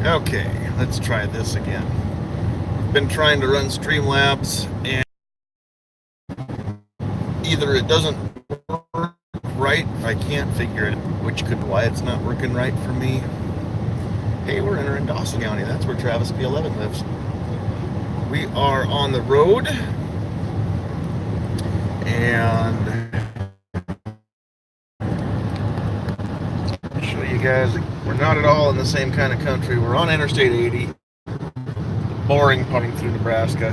Okay, let's try this again. Been trying to run Streamlabs, and either it doesn't work right, I can't figure it, which could be why it's not working right for me. Hey, we're entering Dawson County. That's where Travis P11 lives. We are on the road, and I'll show you guys. We're not at all in the same kind of country. We're on Interstate 80, boring putting through Nebraska.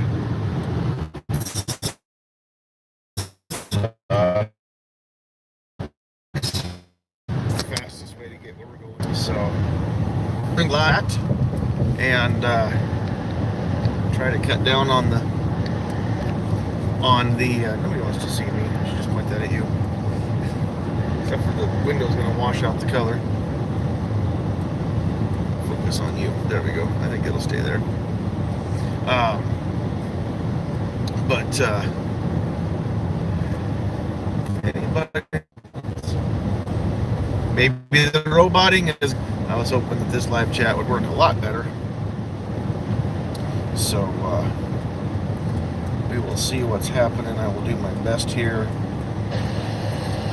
Fastest way to get where we're going. So, bring that and try to cut down on the nobody wants to see me. I should just point that at you. Except for the window's going to wash out the color. Focus on you. There we go. I think it'll stay there. But anybody? Maybe the roboting is. I was hoping that this live chat would work a lot better. So we will see what's happening. I will do my best here.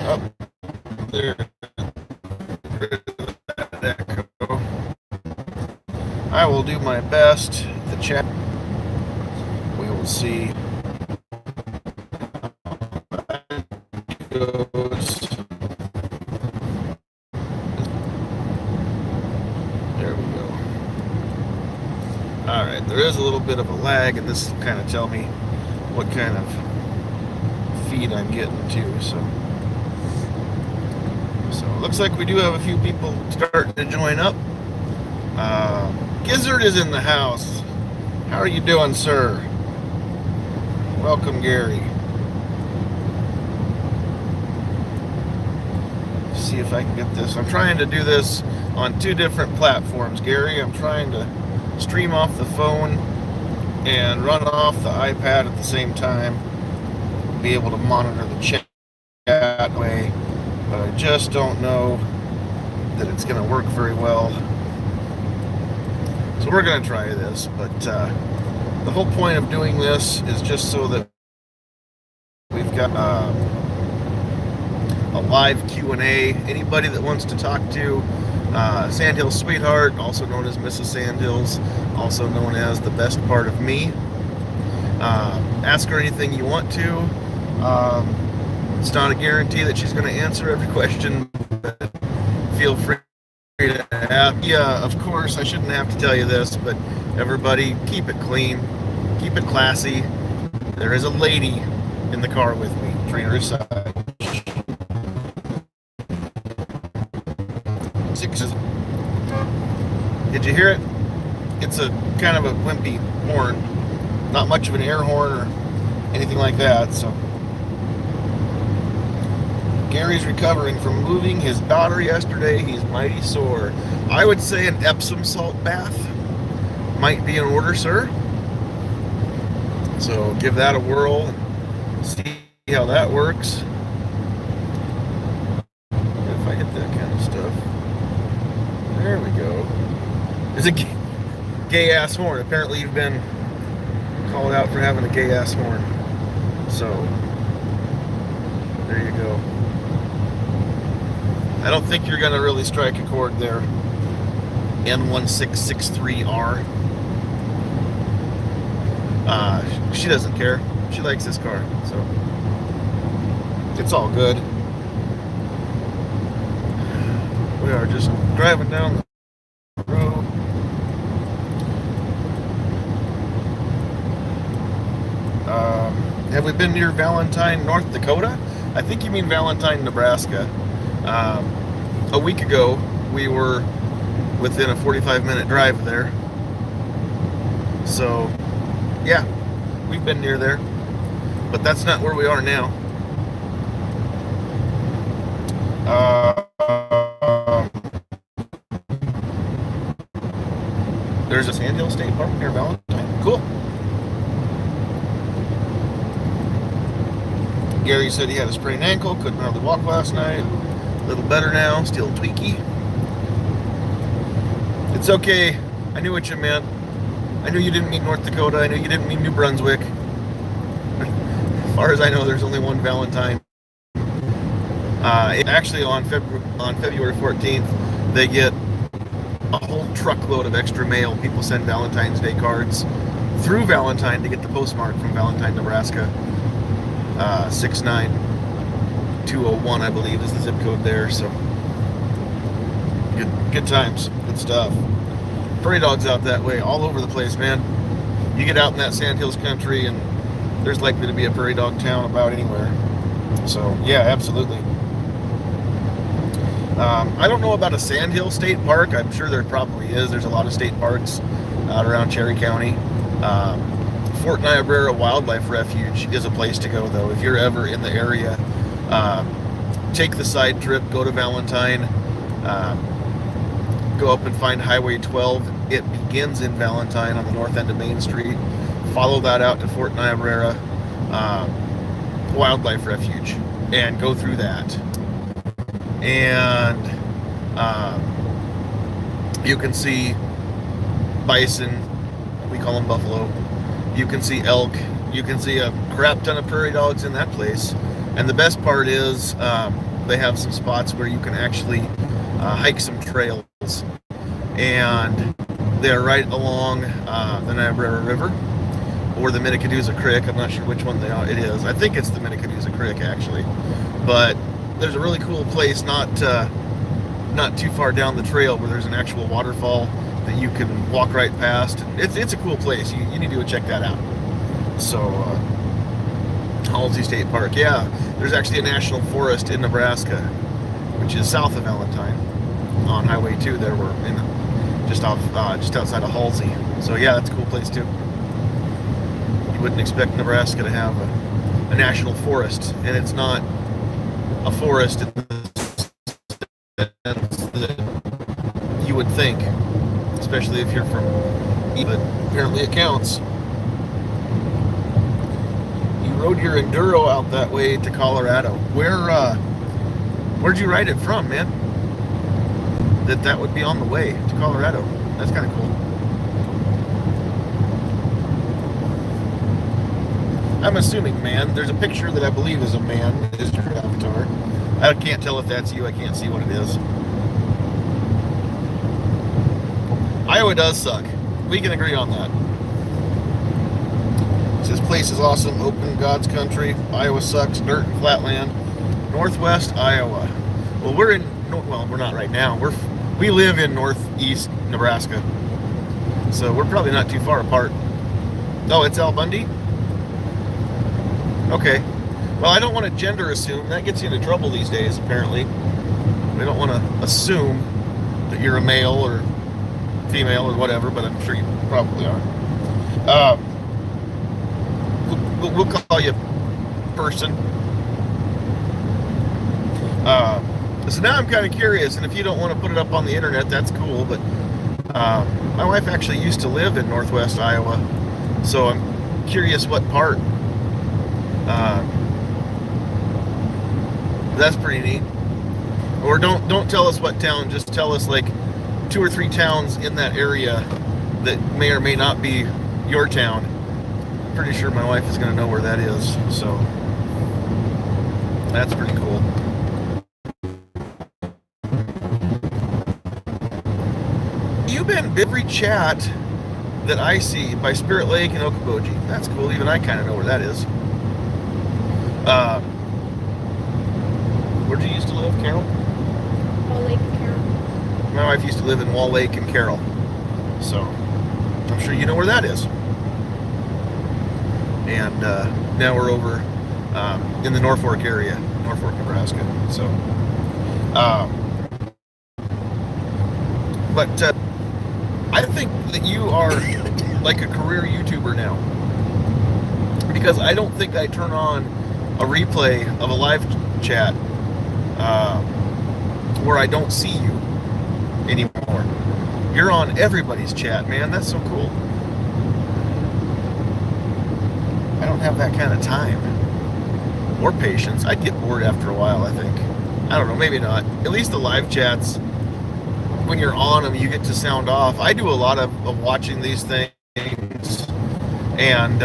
Up there. Echo. I will do my best. The chat. We will see. Goes. There we go. All right, there is a little bit of a lag, and this will kind of tell me what kind of feed I'm getting to. So it looks like we do have a few people starting to join up. Gizzard is in the house. How are you doing, sir? Welcome, Gary. See if I can get this. I'm trying to do this on 2 different platforms, Gary. I'm trying to stream off the phone and run off the iPad at the same time. Be able to monitor the chat that way, but I just don't know that it's going to work very well. So we're going to try this, but the whole point of doing this is just so that we've got a live Q&A. Anybody that wants to talk to Sandhills Sweetheart, also known as Mrs. Sandhills, also known as the best part of me. Ask her anything you want to. It's not a guarantee that she's going to answer every question, but feel free to ask. Yeah, of course, I shouldn't have to tell you this, but everybody, keep it clean, keep it classy. There is a lady in the car with me, trainer aside. Did you hear it? It's a kind of a wimpy horn, not much of an air horn or anything like that. So Gary's recovering from moving his daughter yesterday. He's mighty sore. I would say an Epsom salt bath might be in order, sir. So give that a whirl and see how that works. If I hit that kind of stuff. There we go. It's a gay-ass horn. Apparently you've been called out for having a gay-ass horn. So, there you go. I don't think you're going to really strike a chord there. N1663R. She doesn't care. She likes this car, so it's all good. We are just driving down the road. Have we been near Valentine, North Dakota? I think you mean Valentine, Nebraska. A week ago, we were within a 45-minute drive there. So, yeah, we've been near there. But that's not where we are now. There's a Sandhills State Park near Valentine. Cool. Gary said he had a sprained ankle, couldn't hardly walk last night. A little better now, still tweaky. It's okay, I knew what you meant. I knew you didn't mean North Dakota. I knew you didn't mean New Brunswick. As far as I know, there's only one Valentine. Actually, on February 14th, they get a whole truckload of extra mail. People send Valentine's Day cards through Valentine to get the postmark from Valentine, Nebraska. 69201, I believe, is the zip code there. So good times, good stuff. Prairie dogs out that way, all over the place, man. You get out in that Sandhills country, and there's likely to be a prairie dog town about anywhere. So yeah, absolutely. I don't know about a Sandhill State Park. I'm sure there probably is. There's a lot of state parks out around Cherry County. Fort Niobrara Wildlife Refuge is a place to go, though. If you're ever in the area, take the side trip, go to Valentine, go up and find Highway 12. It begins in Valentine on the north end of Main Street. Follow that out to Fort Niobrara Wildlife Refuge and go through that. And you can see bison, we call them buffalo. You can see elk. You can see a crap ton of prairie dogs in that place. And the best part is they have some spots where you can actually hike some trails. And they're right along the Niobrara River or the Minnecaduza Creek. I'm not sure which one it is. I think it's the Minnecaduza Creek, actually. But there's a really cool place not too far down the trail where there's an actual waterfall that you can walk right past. It's a cool place. You need to go check that out. So Halsey State Park, yeah. There's actually a national forest in Nebraska, which is south of Valentine on Highway 2. There we're in just outside of Halsey. So yeah, that's a cool place too. You wouldn't expect Nebraska to have a national forest, and it's not a forest in the sense that you would think, especially if you're from, but apparently it counts. You rode your Enduro out that way to Colorado. Where'd you ride it from, man? That would be on the way to Colorado. That's kind of cool. I'm assuming man. There's a picture that I believe is a man. Is your avatar. I can't tell if that's you. I can't see what it is. Iowa does suck. We can agree on that. This place is awesome. Open God's country. Iowa sucks. Dirt and flatland. Northwest Iowa. Well, we're not right now. We live in northeast Nebraska. So we're probably not too far apart. Oh, it's Al Bundy? Okay. Well, I don't want to gender assume. That gets you into trouble these days, apparently. We don't want to assume that you're a male or female or whatever, but I'm sure you probably are. We'll call you person. So now I'm kind of curious, and if you don't want to put it up on the internet, that's cool, but my wife actually used to live in northwest Iowa, so I'm curious what part. That's pretty neat. Or don't tell us what town, just tell us like 2 or 3 towns in that area that may or may not be your town. I'm pretty sure my wife is going to know where that is, so that's pretty cool. You've been every chat that I see by Spirit Lake and Okoboji. That's cool. Even I kind of know where that is. Where'd you used to live, Carol? Wall Lake and Carroll. My wife used to live in Wall Lake and Carroll. So I'm sure you know where that is. And now we're over in the Norfolk area, Norfolk, Nebraska. So, but I think that you are like a career YouTuber now, because I don't think I turn on a replay of a live chat where I don't see you anymore. You're on everybody's chat, man. That's so cool. I don't have that kind of time or patience. I'd get bored after a while, I think. I don't know, maybe not. At least the live chats, when you're on them, you get to sound off. I do a lot of watching these things, and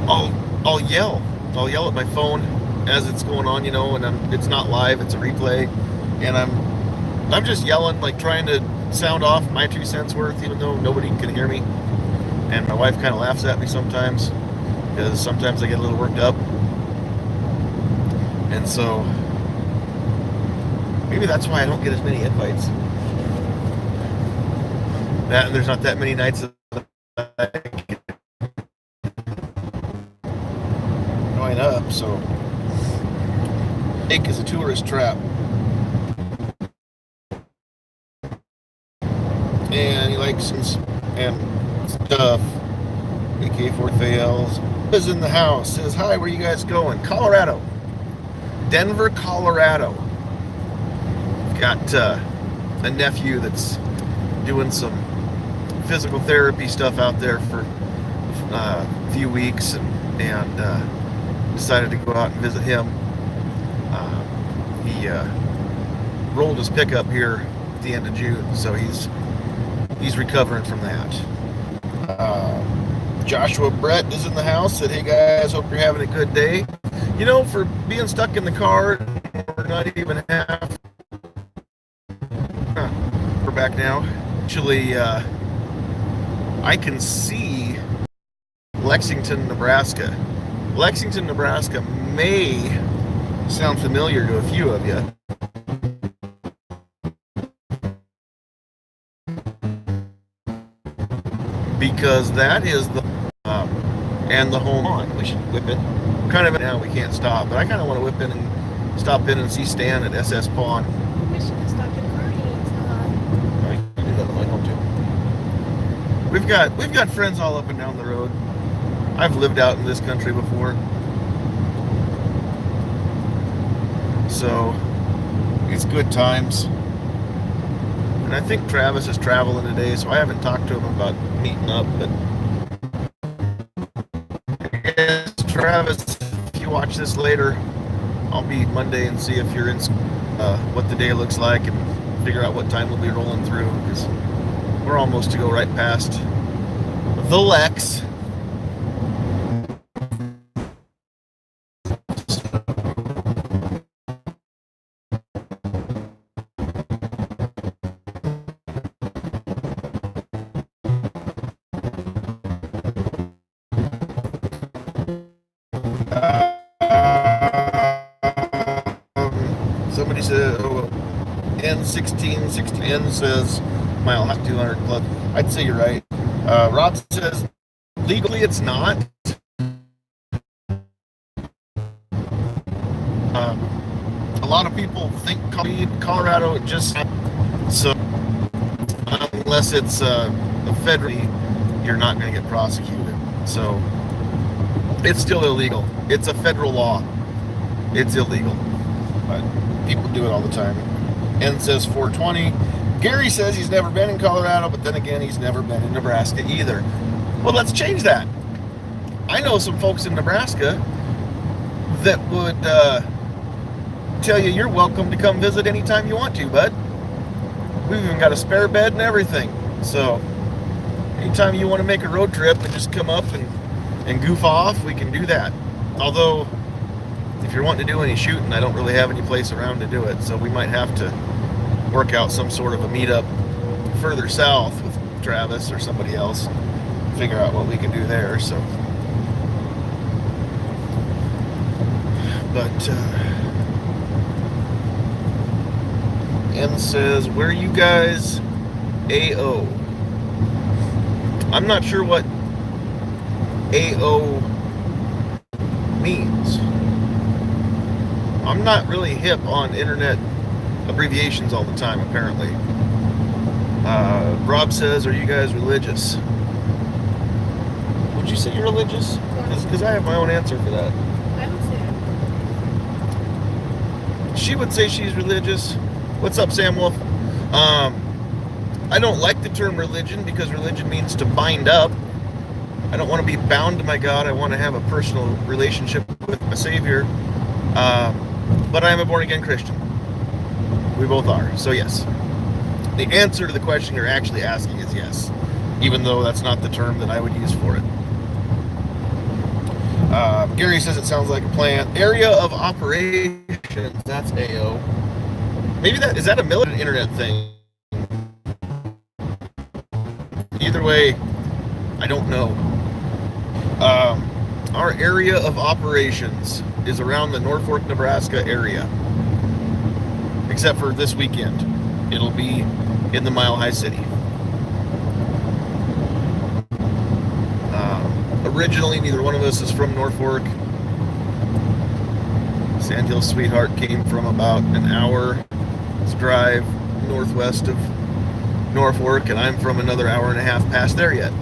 I'll yell. I'll yell at my phone as it's going on, and it's not live, it's a replay, and I'm just yelling, like trying to sound off my 2 cents worth, even though nobody can hear me. And my wife kind of laughs at me sometimes, because sometimes I get a little worked up. And so maybe that's why I don't get as many invites. That, and there's not that many nights that I can join up. So Lake is a tourist trap, and he likes and stuff. AK-4 fails. Is in the house. Says, hi, where you guys going? Colorado. Denver, Colorado. Got a nephew that's doing some physical therapy stuff out there for a few weeks, and decided to go out and visit him. He rolled his pickup here at the end of June, so he's recovering from that. Joshua Brett is in the house. Said, hey guys, hope you're having a good day. For being stuck in the car, we're not even half. We're back now. Actually, I can see Lexington, Nebraska. Lexington, Nebraska may sound familiar to a few of you. Because that is the and the home on. We should whip it. Kind of now we can't stop, but I kind of want to whip in and stop in and see Stan at SS Pond. We should have stopped at Carney's. I can do that at my home too. We've got friends all up and down the road. I've lived out in this country before, so it's good times. And I think Travis is traveling today, so I haven't talked to him about meeting up, but I guess, Travis, if you watch this later, I'll be Monday and see if you're in, what the day looks like, and figure out what time we'll be rolling through, because we're almost to go right past the Lex. Somebody said, N1660, N says mile 200 plus. I'd say you're right. Rob says legally it's not. A lot of people think Colorado just so unless it's a federally, you're not going to get prosecuted. So it's still illegal. It's a federal law. It's illegal, but people do it all the time. N says 420. Gary says he's never been in Colorado, but then again, he's never been in Nebraska either. Well, let's change that. I know some folks in Nebraska that would tell you you're welcome to come visit anytime you want to, bud. We've even got a spare bed and everything. So anytime you want to make a road trip and just come up and goof off, we can do that. Although, if you're wanting to do any shooting, I don't really have any place around to do it, so we might have to work out some sort of a meetup further south with Travis or somebody else, figure out what we can do there. So, but M says, where you guys AO? I'm not sure what AO means. I'm not really hip on internet abbreviations all the time, apparently. Rob says, are you guys religious? Would you say you're religious? Because I have my own answer for that. I would say She would say she's religious. What's up, Sam Wolf? I don't like the term religion because religion means to bind up. I don't want to be bound to my God. I want to have a personal relationship with my Savior. But I am a born-again Christian. We both are. So yes. The answer to the question you're actually asking is yes, even though that's not the term that I would use for it. Gary says it sounds like a plan. Area of operations, that's AO. Maybe is that a military internet thing? Either way, I don't know. Our area of operations is around the Norfolk, Nebraska area. Except for this weekend. It'll be in the Mile High City. Originally, neither one of us is from Norfolk. Sandhills Sweetheart came from about an hour's drive northwest of Norfolk, and I'm from another hour and a half past there yet.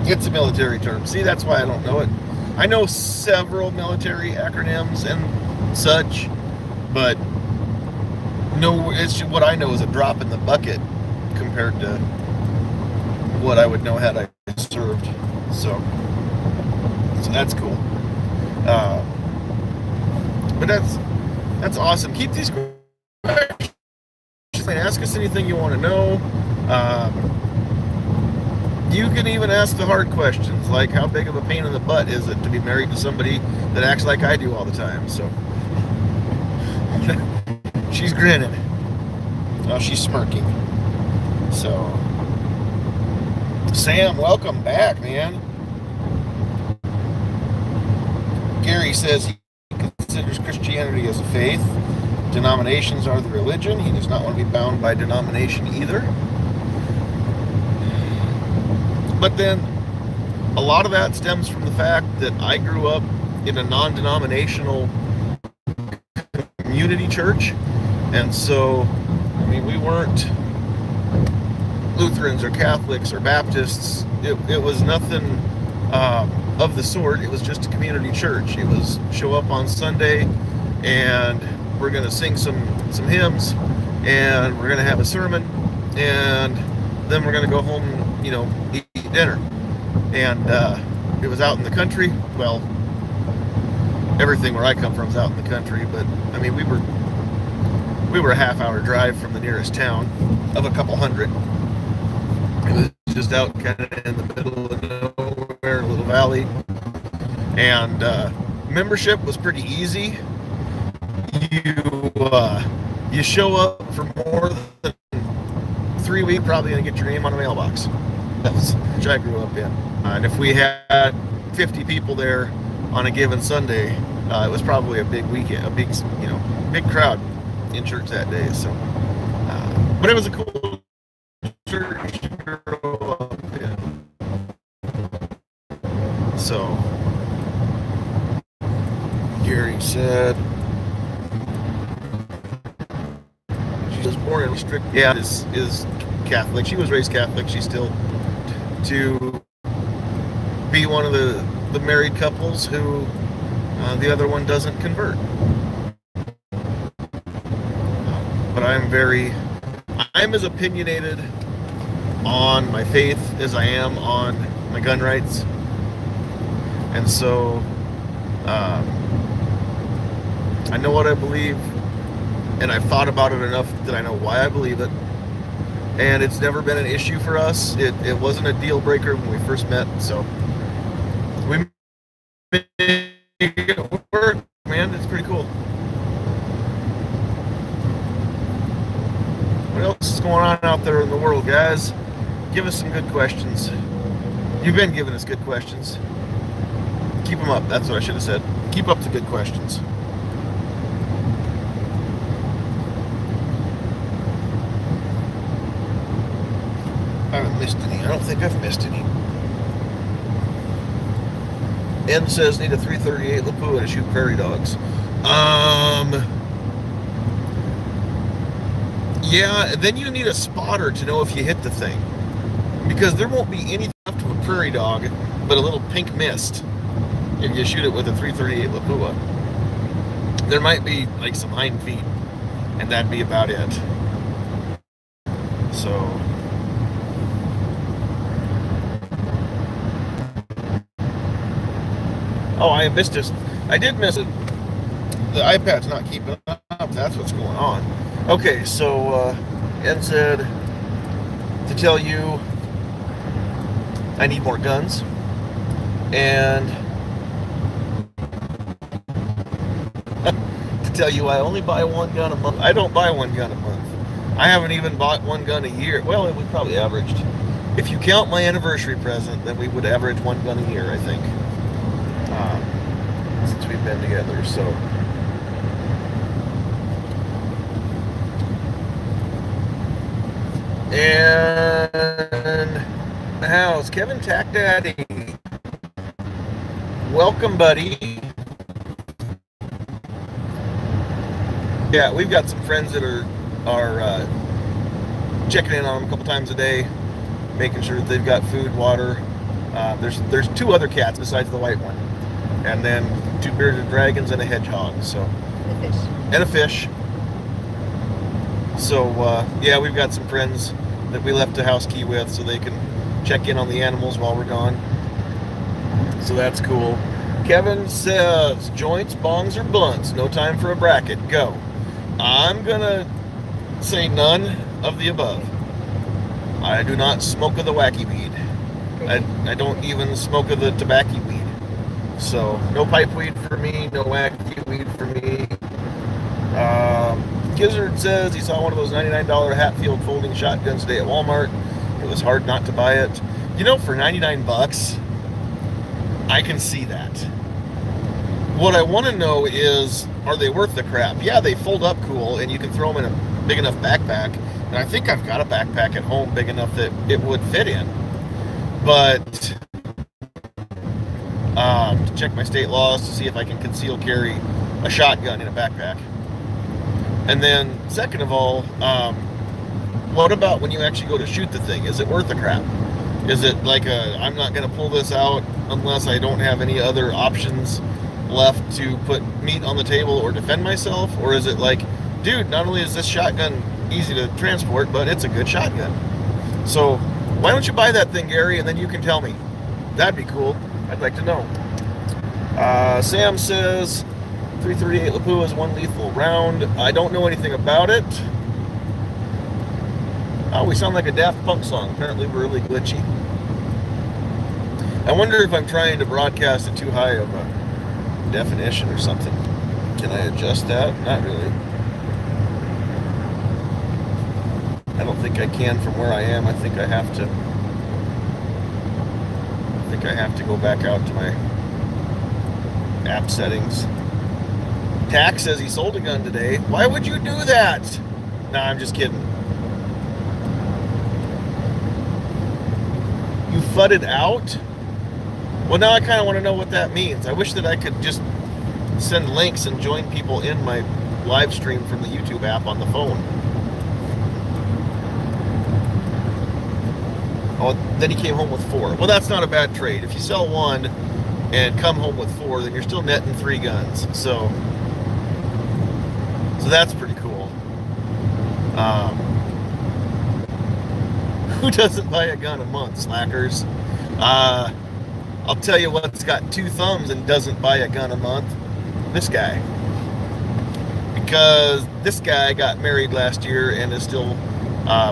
It's a military term. See, that's why I don't know it. I know several military acronyms and such, but no, it's what I know is a drop in the bucket compared to what I would know had I served. So that's cool. But that's awesome. Keep these questions. Ask us anything you want to know. You can even ask the hard questions, like how big of a pain in the butt is it to be married to somebody that acts like I do all the time. So she's grinning. Oh, she's smirking. So Sam, welcome back, man. Gary says he considers Christianity as a faith. Denominations are the religion. He does not want to be bound by denomination either. But then a lot of that stems from the fact that I grew up in a non-denominational community church. And so, I mean, we weren't Lutherans or Catholics or Baptists. It was nothing of the sort. It was just a community church. It was show up on Sunday and we're going to sing some hymns and we're going to have a sermon and then we're going to go home and, eat dinner. And it was out in the country. Well, everything where I come from is out in the country, but I mean, we were a half-hour drive from the nearest town of a couple hundred. It was just out kind of in the middle of nowhere, a little valley. And membership was pretty easy. You show up for more than 3 weeks, probably going to get your name on a mailbox. That's which I grew up in. And if we had 50 people there on a given Sunday, it was probably a big weekend, a big crowd in church that day. So, but it was a cool church to grow up in. So, Gary said she was born in strict. Yeah, is Catholic. She was raised Catholic. She's still to be one of the married couples who the other one doesn't convert. But I'm as opinionated on my faith as I am on my gun rights. And so I know what I believe, and I've thought about it enough that I know why I believe it. And it's never been an issue for us. It wasn't a deal breaker when we first met, so we make it work, man. It's pretty cool. What else is going on out there in the world, guys? Give us some good questions. You've been giving us good questions. Keep them up. That's what I should have said. Keep up the good questions. I haven't missed any. I don't think I've missed any. N says need a 338 Lapua to shoot prairie dogs. Yeah, then you need a spotter to know if you hit the thing. Because there won't be anything left to a prairie dog but a little pink mist if you shoot it with a 338 Lapua. There might be like some hind feet, and that'd be about it. So oh, I missed it. I did miss it. The iPad's not keeping up. That's what's going on. Okay, so Ed said to tell you I need more guns, and to tell you I only buy one gun a month. I don't buy one gun a month. I haven't even bought one gun a year. Well, we probably averaged. If you count my anniversary present, then we would average one gun a year, I think, since we've been together. So, and how's Kevin Tack Daddy? Welcome, buddy. Yeah, we've got some friends that are checking in on them a couple times a day, making sure that they've got food, water. There's two other cats besides the white one, and then two bearded dragons and a hedgehog. So and a fish. So yeah, we've got some friends that we left a house key with, so they can check in on the animals while we're gone. So that's cool. Kevin says joints, bongs, or blunts. No time for a bracket. Go. I'm gonna say none of the above. I do not smoke of the wacky weed. I don't even smoke of the tobacco weed. So no pipe weed for me, no wacky weed for me. Gizzard says he saw one of those $99 Hatfield folding shotguns today at Walmart. It was hard not to buy it. You know, for 99 bucks, I can see that. What I want to know is, are they worth the crap? Yeah, they fold up cool, and you can throw them in a big enough backpack. And I think I've got a backpack at home big enough that it would fit in. But to check my state laws to see if I can conceal carry a shotgun in a backpack. And then, second of all, what about when you actually go to shoot the thing? Is it worth the crap? Is it like I'm not going to pull this out unless I don't have any other options left to put meat on the table or defend myself? Or is it like, dude, not only is this shotgun easy to transport, but it's a good shotgun. So why don't you buy that thing, Gary, and then you can tell me. That'd be cool. I'd like to know. Sam says 338 Lapua is one lethal round. I don't know anything about it. Oh, we sound like a Daft Punk song. Apparently we're really glitchy. I wonder if I'm trying to broadcast at too high of a definition or something. Can I adjust that? Not really. I don't think I can from where I am. I think I have to go back out to my app settings. Tack says he sold a gun today. Why would you do that? Nah, I'm just kidding. You fudded out? Well, now I kind of want to know what that means. I wish that I could just send links and join people in my live stream from the YouTube app on the phone. Oh, then he came home with 4. Well, that's not a bad trade. If you sell 1 and come home with 4, then you're still netting 3 guns. So that's pretty cool. Who doesn't buy a gun a month, slackers? I'll tell you what's got 2 thumbs and doesn't buy a gun a month. This guy. Because this guy got married last year and is still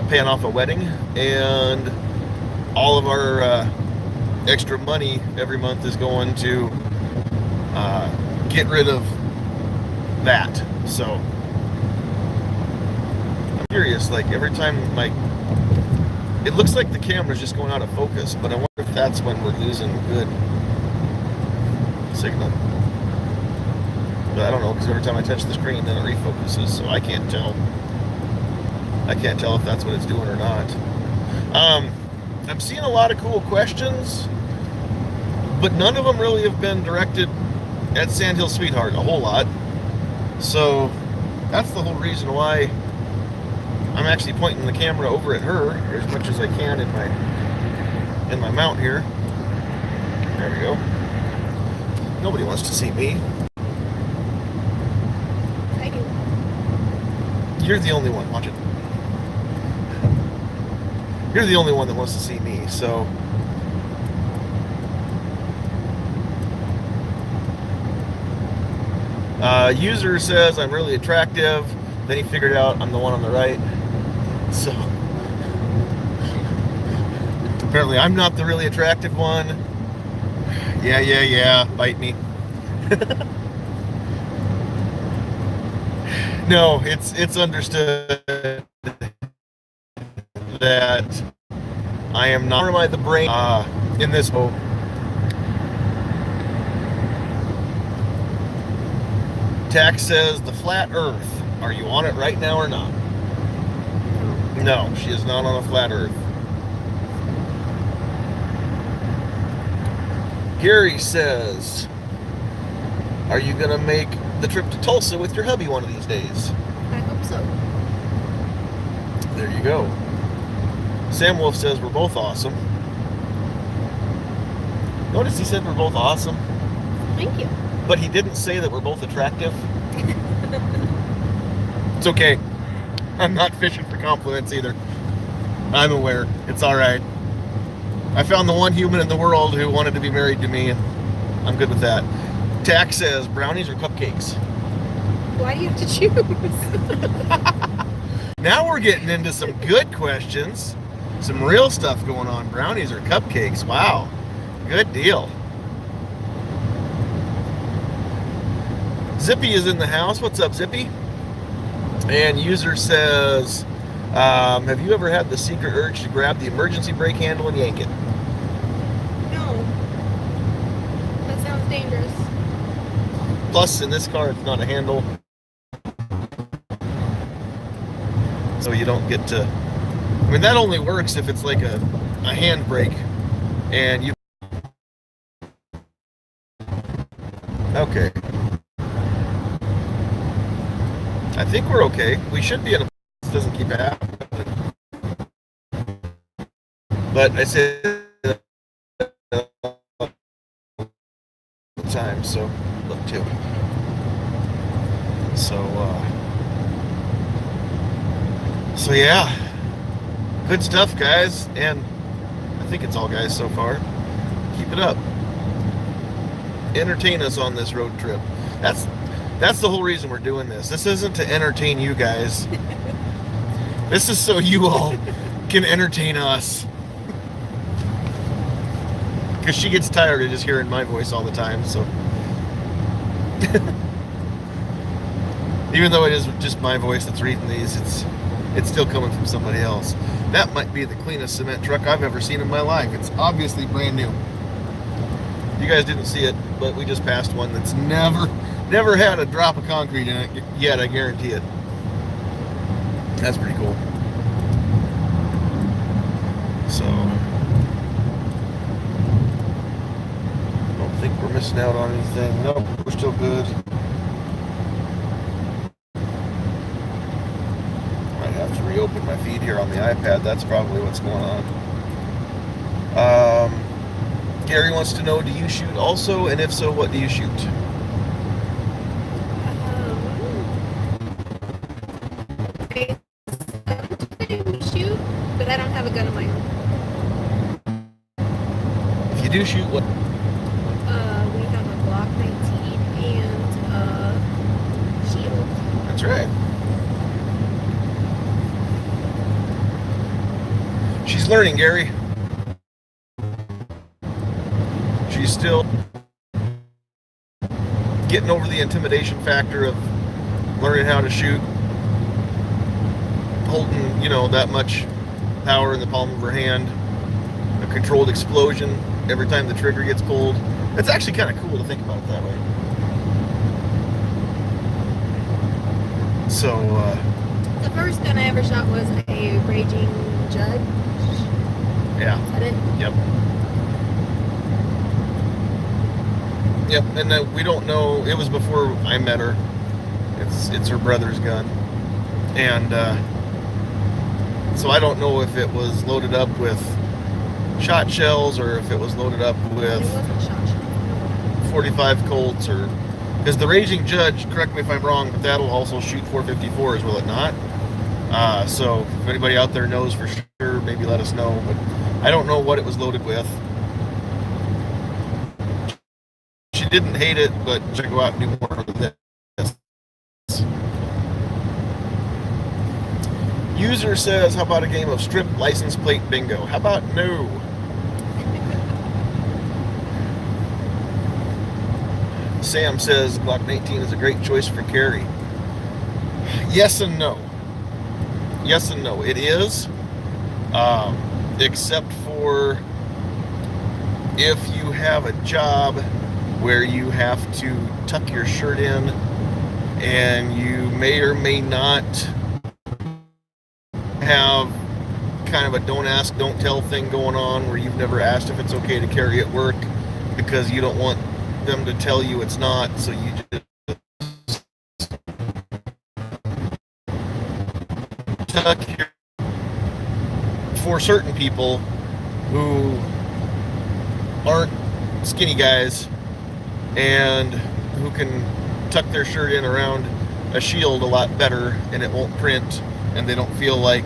paying off a wedding, and all of our extra money every month is going to get rid of that. So I'm curious, like every time, like, it looks like the camera's just going out of focus, but I wonder if that's when we're losing good signal. But I don't know, because every time I touch the screen, then it refocuses, so I can't tell. I can't tell if that's what it's doing or not. I'm seeing a lot of cool questions, but none of them really have been directed at Sandhills Sweetheart a whole lot. So that's the whole reason why I'm actually pointing the camera over at her as much as I can in my mount here. There we go. Nobody wants to see me. I do. You're the only one. Watch it. You're the only one that wants to see me, so User says I'm really attractive. Then he figured out I'm the one on the right. So apparently I'm not the really attractive one. Yeah. Bite me. No, it's understood that I am not. Nor am I the brain in this. Tax says the flat Earth. Are you on it right now or not? No, she is not on a flat Earth. Gary says, are you gonna make the trip to Tulsa with your hubby one of these days? I hope so. There you go. Sam Wolf says we're both awesome. Notice he said we're both awesome. Thank you. But he didn't say that we're both attractive. It's okay. I'm not fishing for compliments either. I'm aware. It's all right. I found the one human in the world who wanted to be married to me, and I'm good with that. Tack says brownies or cupcakes. Why do you have to choose? Now we're getting into some good questions. Some real stuff going on. Brownies or cupcakes. Wow. Good deal. Zippy is in the house. What's up, Zippy? And user says, have you ever had the secret urge to grab the emergency brake handle and yank it? No. That sounds dangerous. Plus, in this car, it's not a handle. So you don't get to... I mean, that only works if it's like a handbrake. And you... Okay. I think we're okay. We should be in a... This doesn't keep happening. But I said... time, so look too. So yeah, good stuff, guys, and I think it's all guys so far. Keep it up. Entertain us on this road trip. That's the whole reason we're doing this. This isn't to entertain you guys. This is so you all can entertain us. Because she gets tired of just hearing my voice all the time, so. Even though it is just my voice that's reading these, it's still coming from somebody else. That might be the cleanest cement truck I've ever seen in my life. It's obviously brand new. You guys didn't see it, but we just passed one that's never had a drop of concrete in it yet, I guarantee it. That's pretty cool. So, I don't think we're missing out on anything. Nope, we're still good. Might have to reopen my feed here on the iPad. That's probably what's going on. Gary wants to know, do you shoot also? And if so, what do you shoot? I shoot, but I don't have a gun of my own. If you do shoot, what? We have a Glock 19 and a shield. That's right. She's learning, Gary. She's still getting over the intimidation factor of learning how to shoot, holding, that much power in the palm of her hand, a controlled explosion every time the trigger gets pulled. It's actually kind of cool to think about it that way. So, the first gun I ever shot was a Raging Judge. Yeah. Is that it? Yep. Yep, and we don't know. It was before I met her. It's her brother's gun, and so I don't know if it was loaded up with shot shells or if it was loaded up with It wasn't shot shell. 45 Colts, or because the Raging Judge, correct me if I'm wrong, but that'll also shoot 454s, will it not? So if anybody out there knows for sure, maybe let us know. But I don't know what it was loaded with. She didn't hate it, but should go out and do more of that. User says, how about a game of strip license plate bingo? How about no? Sam says Glock 19 is a great choice for carry. Yes and no. Yes and no. It is, except for if you have a job where you have to tuck your shirt in and you may or may not have kind of a don't ask, don't tell thing going on where you've never asked if it's okay to carry at work because you don't want them to tell you it's not, so you just tuck your... For certain people who aren't skinny guys and who can tuck their shirt in around a shield a lot better and it won't print and they don't feel like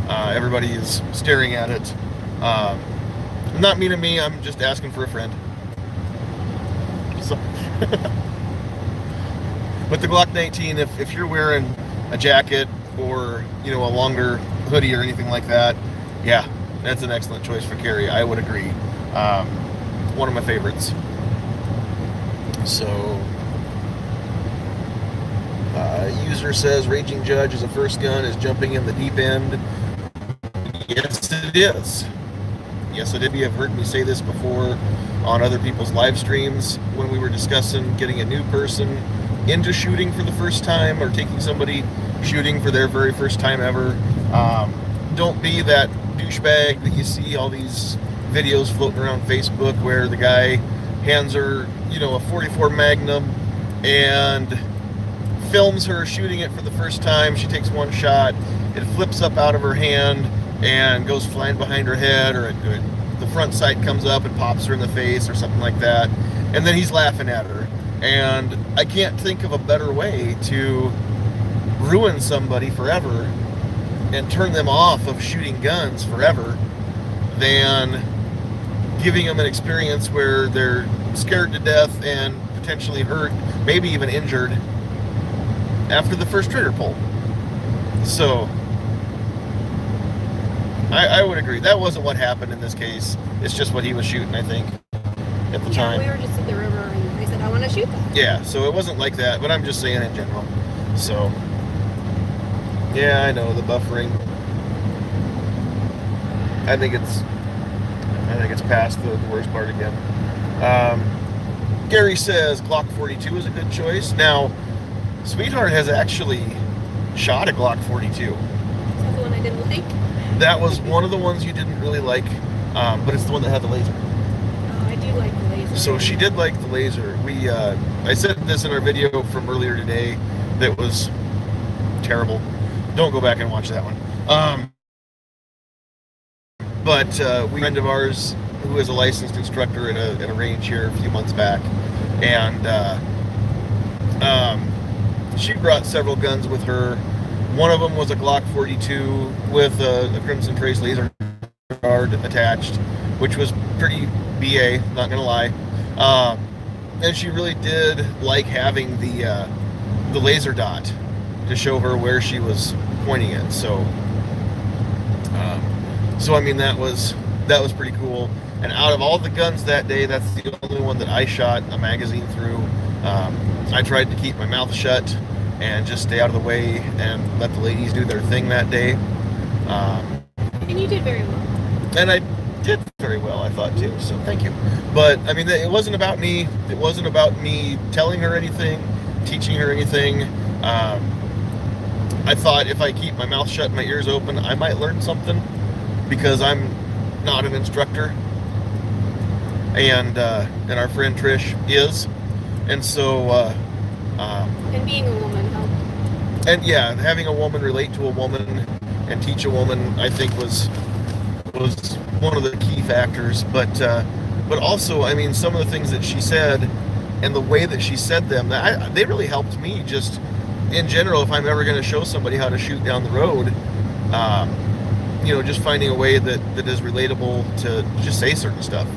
everybody is staring at it. Not mean to me, I'm just asking for a friend. So with the Glock 19, if you're wearing a jacket or, you know, a longer hoodie or anything like that, yeah, that's an excellent choice for carry. I would agree. One of my favorites. So, user says Raging Judge as a first gun is jumping in the deep end. Yes, it is. Yes, it is. You have heard me say this before on other people's live streams when we were discussing getting a new person into shooting for the first time or taking somebody shooting for their very first time ever. Don't be that douchebag that you see all these videos floating around Facebook where the guy hands her, you know, a 44 Magnum and films her shooting it for the first time. She takes one shot, it flips up out of her hand and goes flying behind her head, or the front sight comes up and pops her in the face or something like that, and then he's laughing at her. And I can't think of a better way to ruin somebody forever and turn them off of shooting guns forever than giving them an experience where they're scared to death and potentially hurt, maybe even injured after the first trigger pull. So I would agree. That wasn't what happened in this case. It's just what he was shooting, I think, at the time. We were just at the river and I said, I want to shoot that. Yeah, so it wasn't like that, but I'm just saying in general. So, yeah, I know, the buffering. I think it's past the worst part again. Gary says Glock 42 is a good choice. Now, Sweetheart has actually shot a Glock 42. Is that the one I didn't like? That was one of the ones you didn't really like, but it's the one that had the laser. Oh, I do like the laser. So she did like the laser. I said this in our video from earlier today that was terrible. Don't go back and watch that one. But a friend of ours who is a licensed instructor at a range here a few months back, and she brought several guns with her. One of them was a Glock 42 with a Crimson Trace laser guard attached, which was pretty BA, not gonna lie. And she really did like having the laser dot to show her where she was pointing it. So I mean that was pretty cool. And out of all the guns that day, that's the only one that I shot a magazine through. I tried to keep my mouth shut and just stay out of the way and let the ladies do their thing that day. And you did very well. And I did very well, I thought, too, so thank you. But, I mean, it wasn't about me. It wasn't about me telling her anything, teaching her anything. I thought if I keep my mouth shut and my ears open, I might learn something because I'm not an instructor. And our friend Trish is. And so... and being a woman helped. And yeah, having a woman relate to a woman and teach a woman, I think was one of the key factors. But also, I mean, some of the things that she said and the way that she said them, they really helped me just in general. If I'm ever going to show somebody how to shoot down the road, you know, just finding a way that is relatable to just say certain stuff.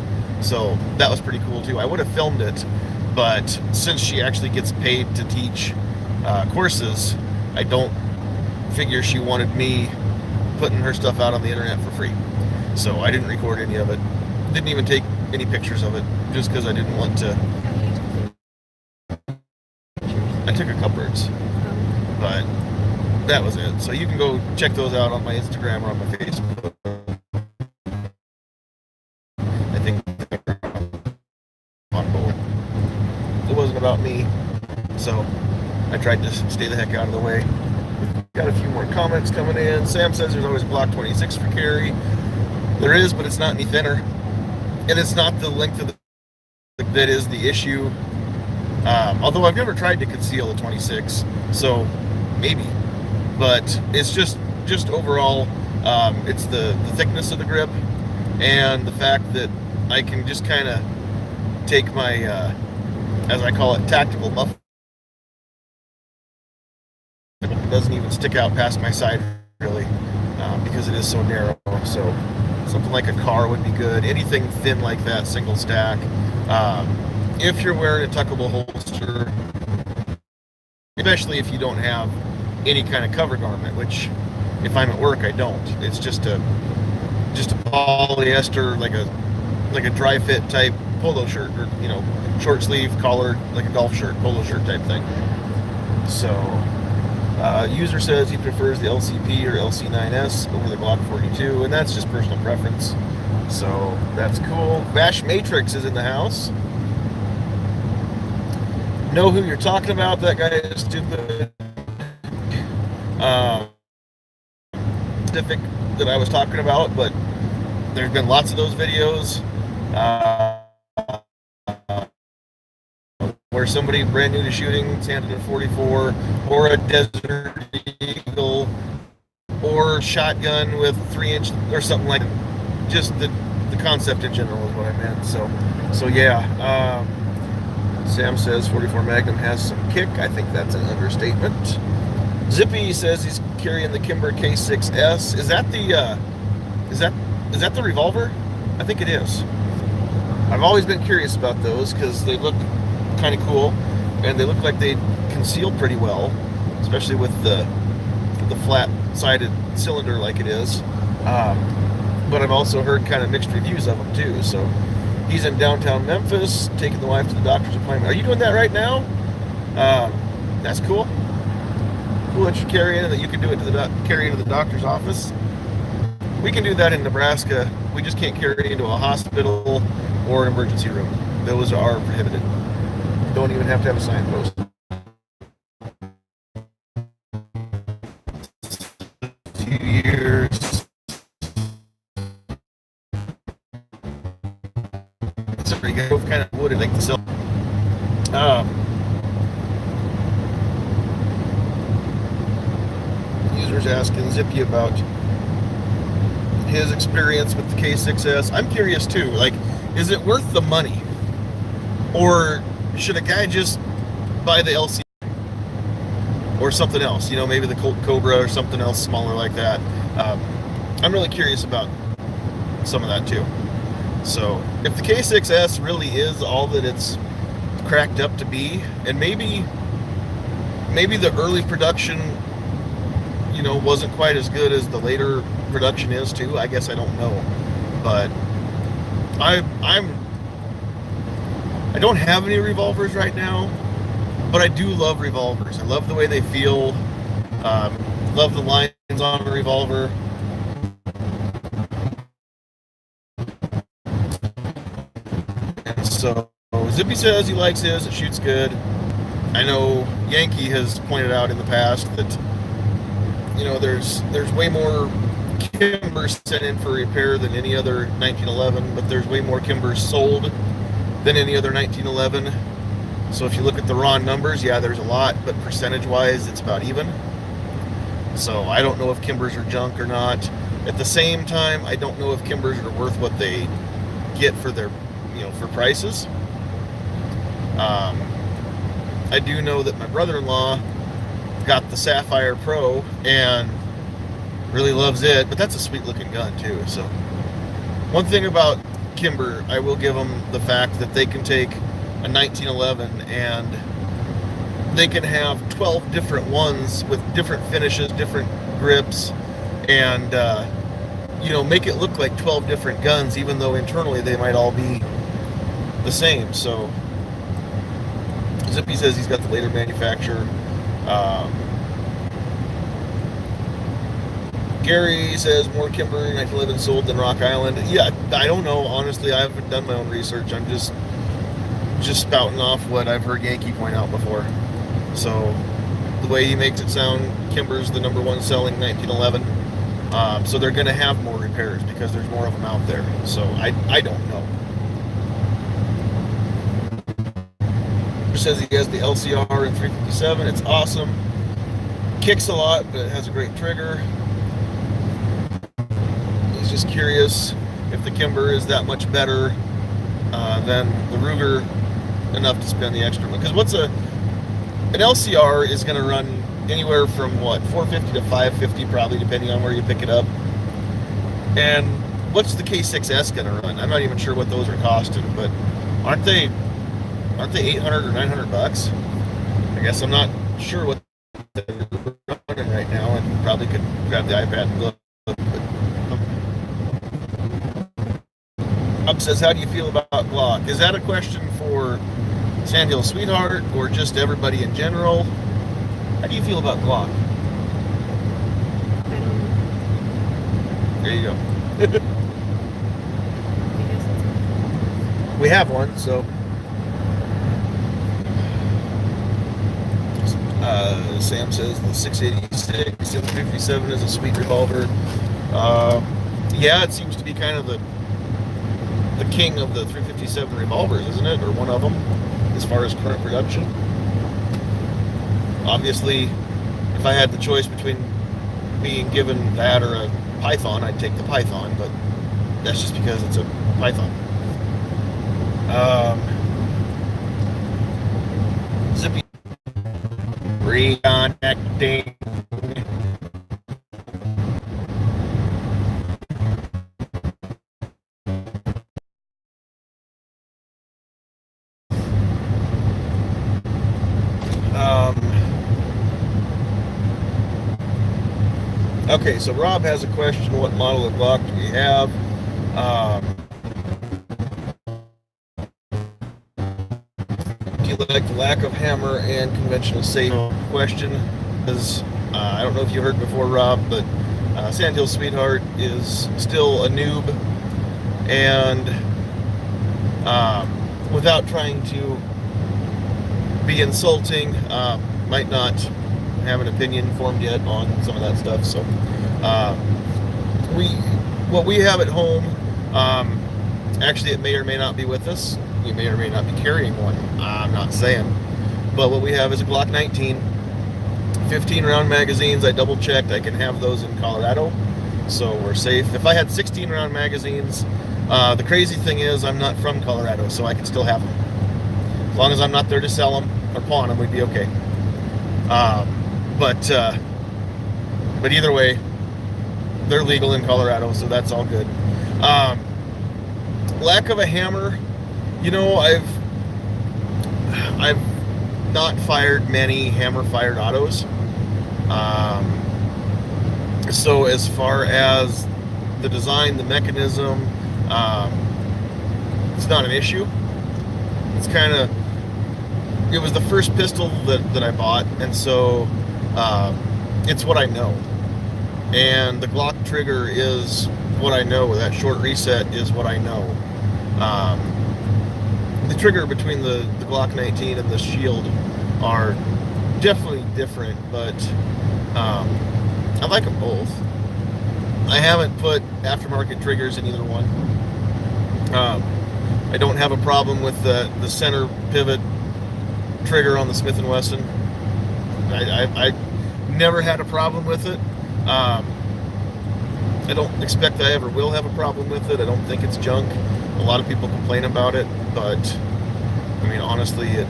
So that was pretty cool too. I would have filmed it, but since she actually gets paid to teach courses, I don't figure she wanted me putting her stuff out on the internet for free. So I didn't record any of it. Didn't even take any pictures of it, just because I didn't want to. I took a couple birds, but that was it. So you can go check those out on my Instagram or on my Facebook. I think on both. It wasn't about me, so I tried to stay the heck out of the way. Got a few more comments coming in. Sam says there's always a Glock 26 for carry. There is, but it's not any thinner. And it's not the length of the that is the issue. Although I've never tried to conceal a 26, so maybe. But it's just overall, it's the thickness of the grip and the fact that I can just kind of take my, as I call it, tactical muff. It doesn't even stick out past my side, really, because it is so narrow. So something like a car would be good. Anything thin like that, single stack. If you're wearing a tuckable holster, especially if you don't have any kind of cover garment, which if I'm at work I don't. It's just a polyester, like a dry fit type polo shirt, or short sleeve collar, like a golf shirt, polo shirt type thing. So user says he prefers the LCP or LC9S over the Glock 42, and that's just personal preference. So that's cool. Vash Matrix is in the house. Know who you're talking about? That guy is stupid. Specific that I was talking about, but there's been lots of those videos where somebody brand new to shooting, handed a 44 or a Desert Eagle or shotgun with 3-inch or something like that. Just the concept in general is what I meant. So yeah. Sam says 44 Magnum has some kick. I think that's an understatement. Zippy says he's carrying the Kimber K6S. Is that the revolver? I think it is. I've always been curious about those because they look kind of cool and they look like they conceal pretty well, especially with the flat-sided cylinder like it is. But I've also heard kind of mixed reviews of them too. So he's in downtown Memphis, taking the wife to the doctor's appointment. Are you doing that right now? That's cool. Cool that you carry in and that you can do it to carry into the doctor's office. We can do that in Nebraska. We just can't carry into a hospital or an emergency room. Those are prohibited. Don't even have to have a signpost. 2 years. Sorry, you both kind of wooded like the cell. Users asking Zippy about his experience with the K6S. I'm curious too. Like, is it worth the money, or should a guy just buy the LC or something else? Maybe the Colt Cobra or something else smaller like that. I'm really curious about some of that too. So if the K6S really is all that it's cracked up to be, and maybe the early production, wasn't quite as good as the later production is too. I guess I don't know, but I don't have any revolvers right now, but I do love revolvers. I love the way they feel. Love the lines on a revolver. And so Zippy says he likes his. It shoots good. I know Yankee has pointed out in the past that there's way more Kimbers sent in for repair than any other 1911, but there's way more Kimbers sold than any other 1911. So if you look at the raw numbers, yeah, there's a lot, but percentage-wise, it's about even. So I don't know if Kimbers are junk or not. At the same time, I don't know if Kimbers are worth what they get for their, for prices. I do know that my brother-in-law got the Sapphire Pro and really loves it, but that's a sweet looking gun too. So one thing about Kimber, I will give them the fact that they can take a 1911 and they can have 12 different ones with different finishes, different grips, and make it look like 12 different guns, even though internally they might all be the same. So Zippy says he's got the later manufacturer. Gary says more Kimber 1911 sold than Rock Island. Yeah, I don't know. Honestly, I haven't done my own research. I'm just spouting off what I've heard Yankee point out before. So the way he makes it sound, Kimber's the #1 selling 1911. So they're going to have more repairs because there's more of them out there. So I don't know. He says he has the LCR in 357. It's awesome. Kicks a lot, but it has a great trigger. He's just curious if the Kimber is that much better than the Ruger, enough to spend the extra money. Because an LCR is going to run anywhere from what, 450 to 550 probably, depending on where you pick it up. And what's the K6S going to run? I'm not even sure what those are costing, but aren't they 800 or 900 bucks? I guess I'm not sure what they're running right now, and probably could grab the iPad and look. Bob says, how do you feel about Glock? Is that a question for Sandhills Sweetheart or just everybody in general? How do you feel about Glock? I don't know. There you go. I guess it's We have one, so. Sam says the 686 and 57 is a sweet revolver. Yeah, it seems to be kind of the king of the 357 revolvers, isn't it? Or one of them, as far as current production. Obviously, if I had the choice between being given that or a Python, I'd take the Python, but that's just because it's a Python. Zippy reconnecting. Okay, so Rob has a question. What model of Glock do we have? Do you like the lack of hammer and conventional safety? Question is, I don't know if you heard before, Rob, but Sandhills Sweetheart is still a noob, and without trying to be insulting, might not have an opinion formed yet on some of that stuff. So what we have at home, actually it may or may not be with us. We may or may not be carrying one. I'm not saying. But what we have is a Glock 19, 15 round magazines. I double checked. I can have those in Colorado, so we're safe. If I had 16 round magazines, the crazy thing is I'm not from Colorado, so I can still have them. As long as I'm not there to sell them or pawn them, we'd be okay. But either way, they're legal in Colorado, so that's all good. Lack of a hammer, I've not fired many hammer-fired autos. So as far as the design, the mechanism, it's not an issue. It's it was the first pistol that I bought, and so it's what I know. And the Glock trigger is what I know. That short reset is what I know. The trigger between the Glock 19 and the Shield are definitely different, but I like them both. I haven't put aftermarket triggers in either one. I don't have a problem with the center pivot trigger on the Smith & Wesson. I never had a problem with it. I don't expect I ever will have a problem with it. I don't think it's junk. A lot of people complain about it, but I mean, honestly, it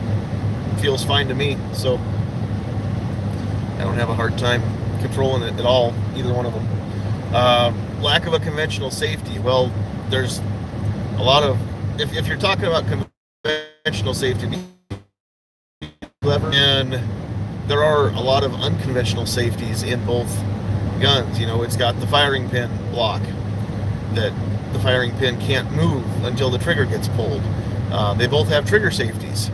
feels fine to me. So I don't have a hard time controlling it at all, either one of them. Lack of a conventional safety. Well, there's a lot of, if you're talking about conventional safety, and there are a lot of unconventional safeties in both guns. You know, it's got the firing pin block that the firing pin can't move until the trigger gets pulled. They both have trigger safeties.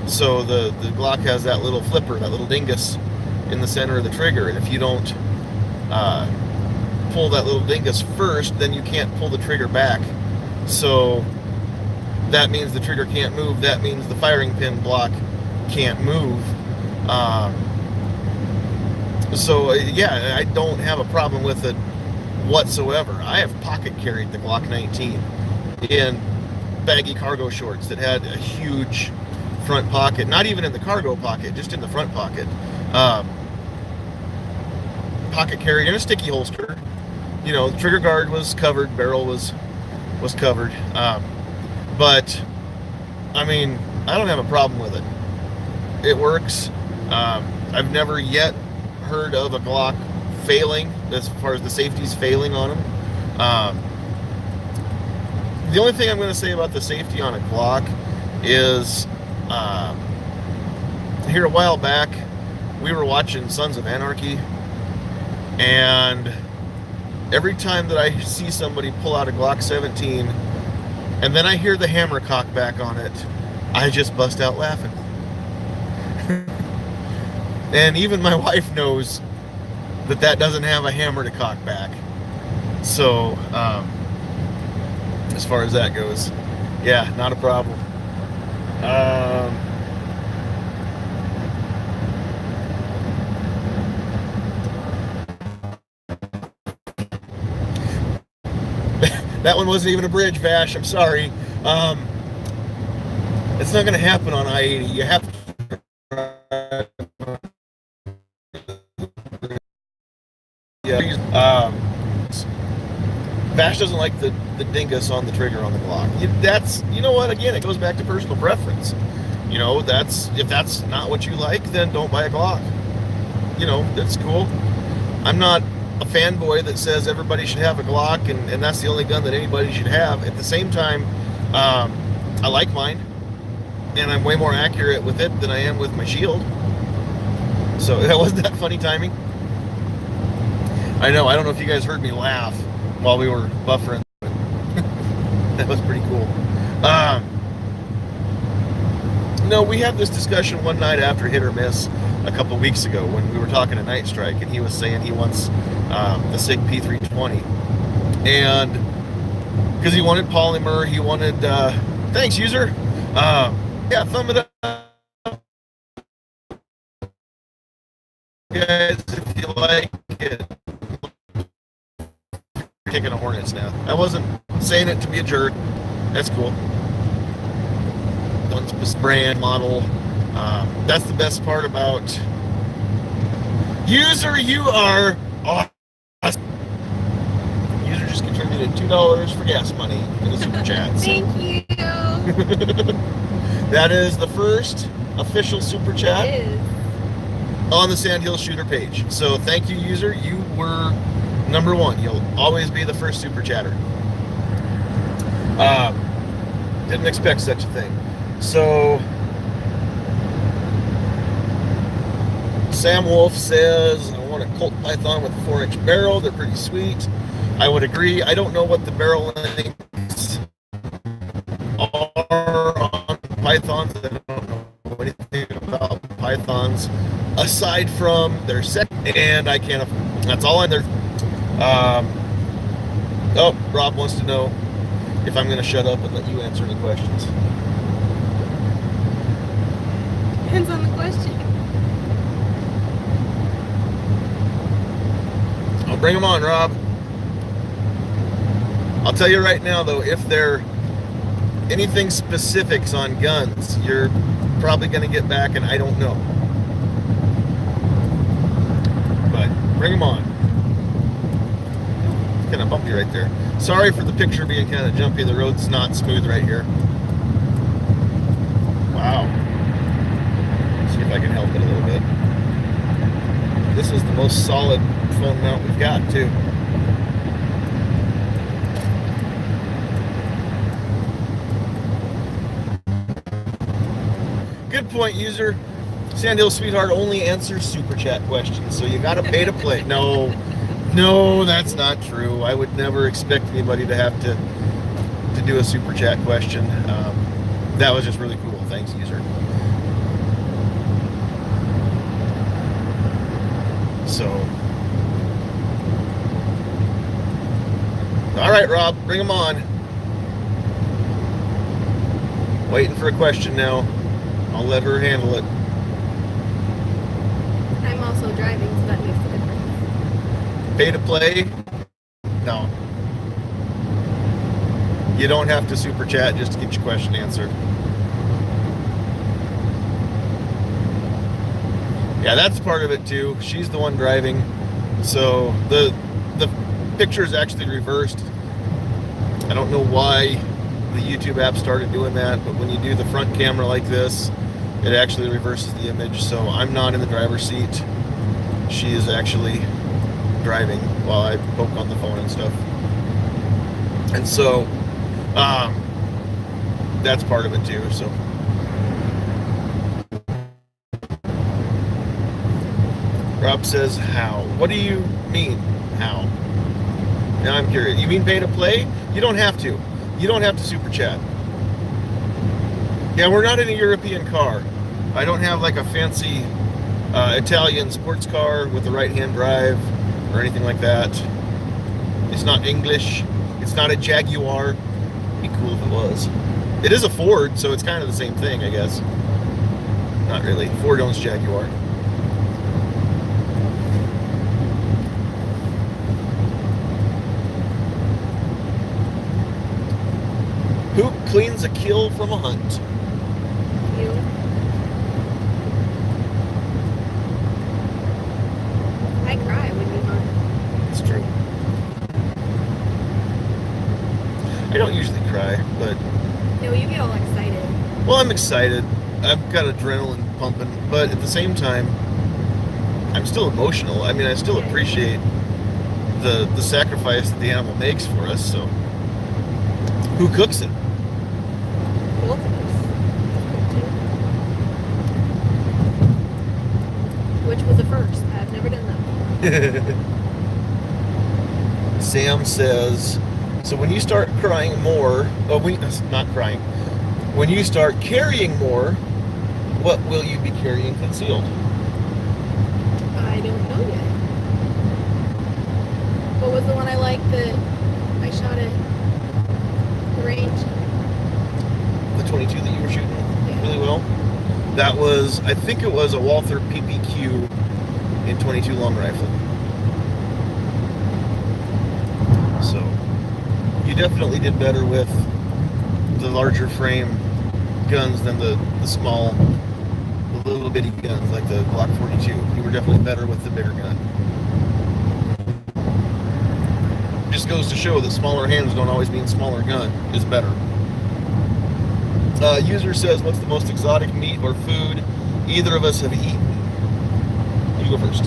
So the Glock has that little flipper, that little dingus in the center of the trigger, and if you don't pull that little dingus first, then you can't pull the trigger back. So that means the trigger can't move. That means the firing pin block can't move. So yeah, I don't have a problem with it whatsoever. I have pocket carried the Glock 19 in baggy cargo shorts that had a huge front pocket, not even in the cargo pocket, just in the front pocket. Pocket carried in a sticky holster. You know, the trigger guard was covered, barrel was covered. But I mean, I don't have a problem with it. It works. I've never yet heard of a Glock failing as far as the safety's failing on them. The only thing I'm going to say about the safety on a Glock is here a while back we were watching Sons of Anarchy, and every time that I see somebody pull out a Glock 17 and then I hear the hammer cock back on it, I just bust out laughing. And even my wife knows that doesn't have a hammer to cock back. So as far as that goes, yeah, not a problem. That one wasn't even a bridge, Vash. I'm sorry. It's not going to happen on I-80. You have to. Yeah. Vash doesn't like the dingus on the trigger on the Glock. That's, you know what? Again, it goes back to personal preference. You know, if that's not what you like, then don't buy a Glock. You know, that's cool. I'm not a fanboy that says everybody should have a Glock and that's the only gun that anybody should have. At the same time, I like mine, and I'm way more accurate with it than I am with my shield. So that wasn't that funny timing. I know. I don't know if you guys heard me laugh while we were buffering. That was pretty cool. No, we had this discussion one night after Hit or Miss a couple weeks ago when we were talking to Night Strike, and he was saying he wants the SIG P320, and because he wanted polymer, he wanted thanks user, yeah, thumb it up, guys, if you like it. Kicking a Hornets now. I wasn't saying it to be a jerk. That's cool. One's brand model. That's the best part about user. You are awesome. User just contributed $2 for gas money in the super chat. So. Thank you. That is the first official super chat It is. on the Sandhills Shooter page. So thank you, user. You were number one. You'll always be the first super chatter. Didn't expect such a thing. So Sam Wolf says, I want a Colt Python with a 4-inch barrel. They're pretty sweet. I would agree. I don't know what the barrel lengths are on Pythons. I don't know anything about Pythons aside from their set, and I can't. That's all on there. Oh, Rob wants to know if I'm going to shut up and let you answer any questions. Depends on the question. I'll bring them on, Rob. I'll tell you right now, though, if they're anything specifics on guns, you're probably going to get back, and I don't know. But bring them on. It's kind of bumpy right there. Sorry for the picture being kind of jumpy. The road's not smooth right here. Wow. Let's see if I can help it a little bit. This is the most solid phone mount we've got, too. Good point, user. Sandhills Sweetheart only answers super chat questions, so you gotta pay to play. No, No, that's not true. I would never expect anybody to have to do a super chat question. That was just really cool. Thanks, user. So, all right, Rob, bring them on. Waiting for a question now. I'll let her handle it. I'm also driving, so that makes a difference. Pay to play? No. You don't have to super chat just to get your question answered. Yeah, that's part of it too. She's the one driving, so the picture is actually reversed. I don't know why the YouTube app started doing that, but when you do the front camera like this, it actually reverses the image. So I'm not in the driver's seat. She is actually driving while I poke on the phone and stuff. And so that's part of it too. So Rob says, how? What do you mean, how? Now I'm curious. You mean pay to play? You don't have to. You don't have to super chat. Yeah, we're not in a European car. I don't have like a fancy Italian sports car with the right-hand drive or anything like that. It's not English. It's not a Jaguar. It'd be cool if it was. It is a Ford, so it's kind of the same thing, I guess. Not really. Ford owns Jaguar. Who cleans a kill from a hunt? You. I cry when you hunt. It's true. I don't usually cry, but... No, you get all excited. Well, I'm excited. I've got adrenaline pumping, but at the same time, I'm still emotional. I mean, I still appreciate the sacrifice that the animal makes for us, so... Who cooks it? Both of us. Which was the first? I've never done that. Sam says, so when you start crying more, not crying, when you start carrying more, what will you be carrying concealed? I don't know yet. What was the one I liked that I shot at the range? The 22 that you were shooting really well? That was, I think it was a Walther PPQ in 22 long rifle. So, you definitely did better with the larger frame guns than the small, the little bitty guns like the Glock 42. You were definitely better with the bigger gun. Just goes to show that smaller hands don't always mean smaller gun is better. User says, what's the most exotic meat or food either of us have eaten? You go first.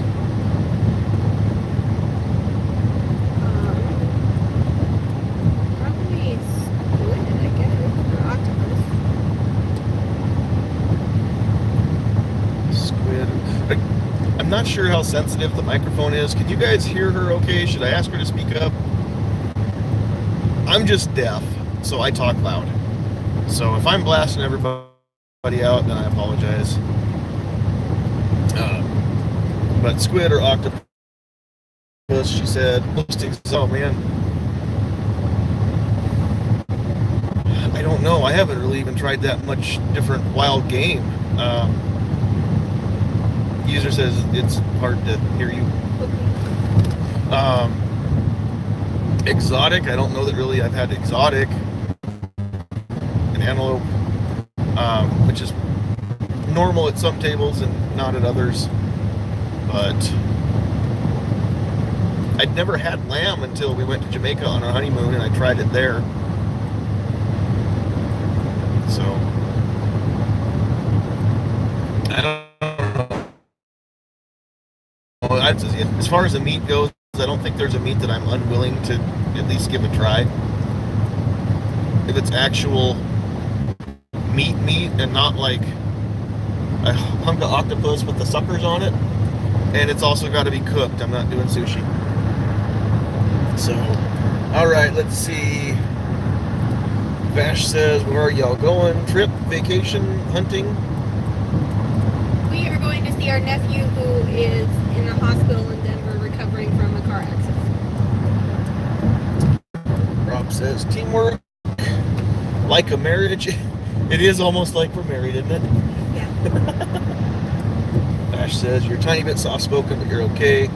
Probably squid, I guess, or octopus. Squid. I'm not sure how sensitive the microphone is. Can you guys hear her okay? Should I ask her to speak up? I'm just deaf, so I talk loud. So if I'm blasting everybody out, then I apologize. But squid or octopus, she said. Oh man, I don't know. I haven't really even tried that much different wild game. User says it's hard to hear you. Exotic, I don't know that really I've had exotic. An antelope, which is normal at some tables and not at others. But I'd never had lamb until we went to Jamaica on our honeymoon and I tried it there. So, I don't know. As far as the meat goes, I don't think there's a meat that I'm unwilling to at least give a try. If it's actual meat and not like a hunk of octopus with the suckers on it, and it's also got to be cooked. I'm not doing sushi. So, all right, let's see. Vash says, where are y'all going? Trip, vacation, hunting? We are going to see our nephew who is in the hospital in Denver recovering from a car accident. Rob says, teamwork, like a marriage. It is almost like we're married, isn't it? Yeah. Vash says, you're a tiny bit soft-spoken, but you're okay.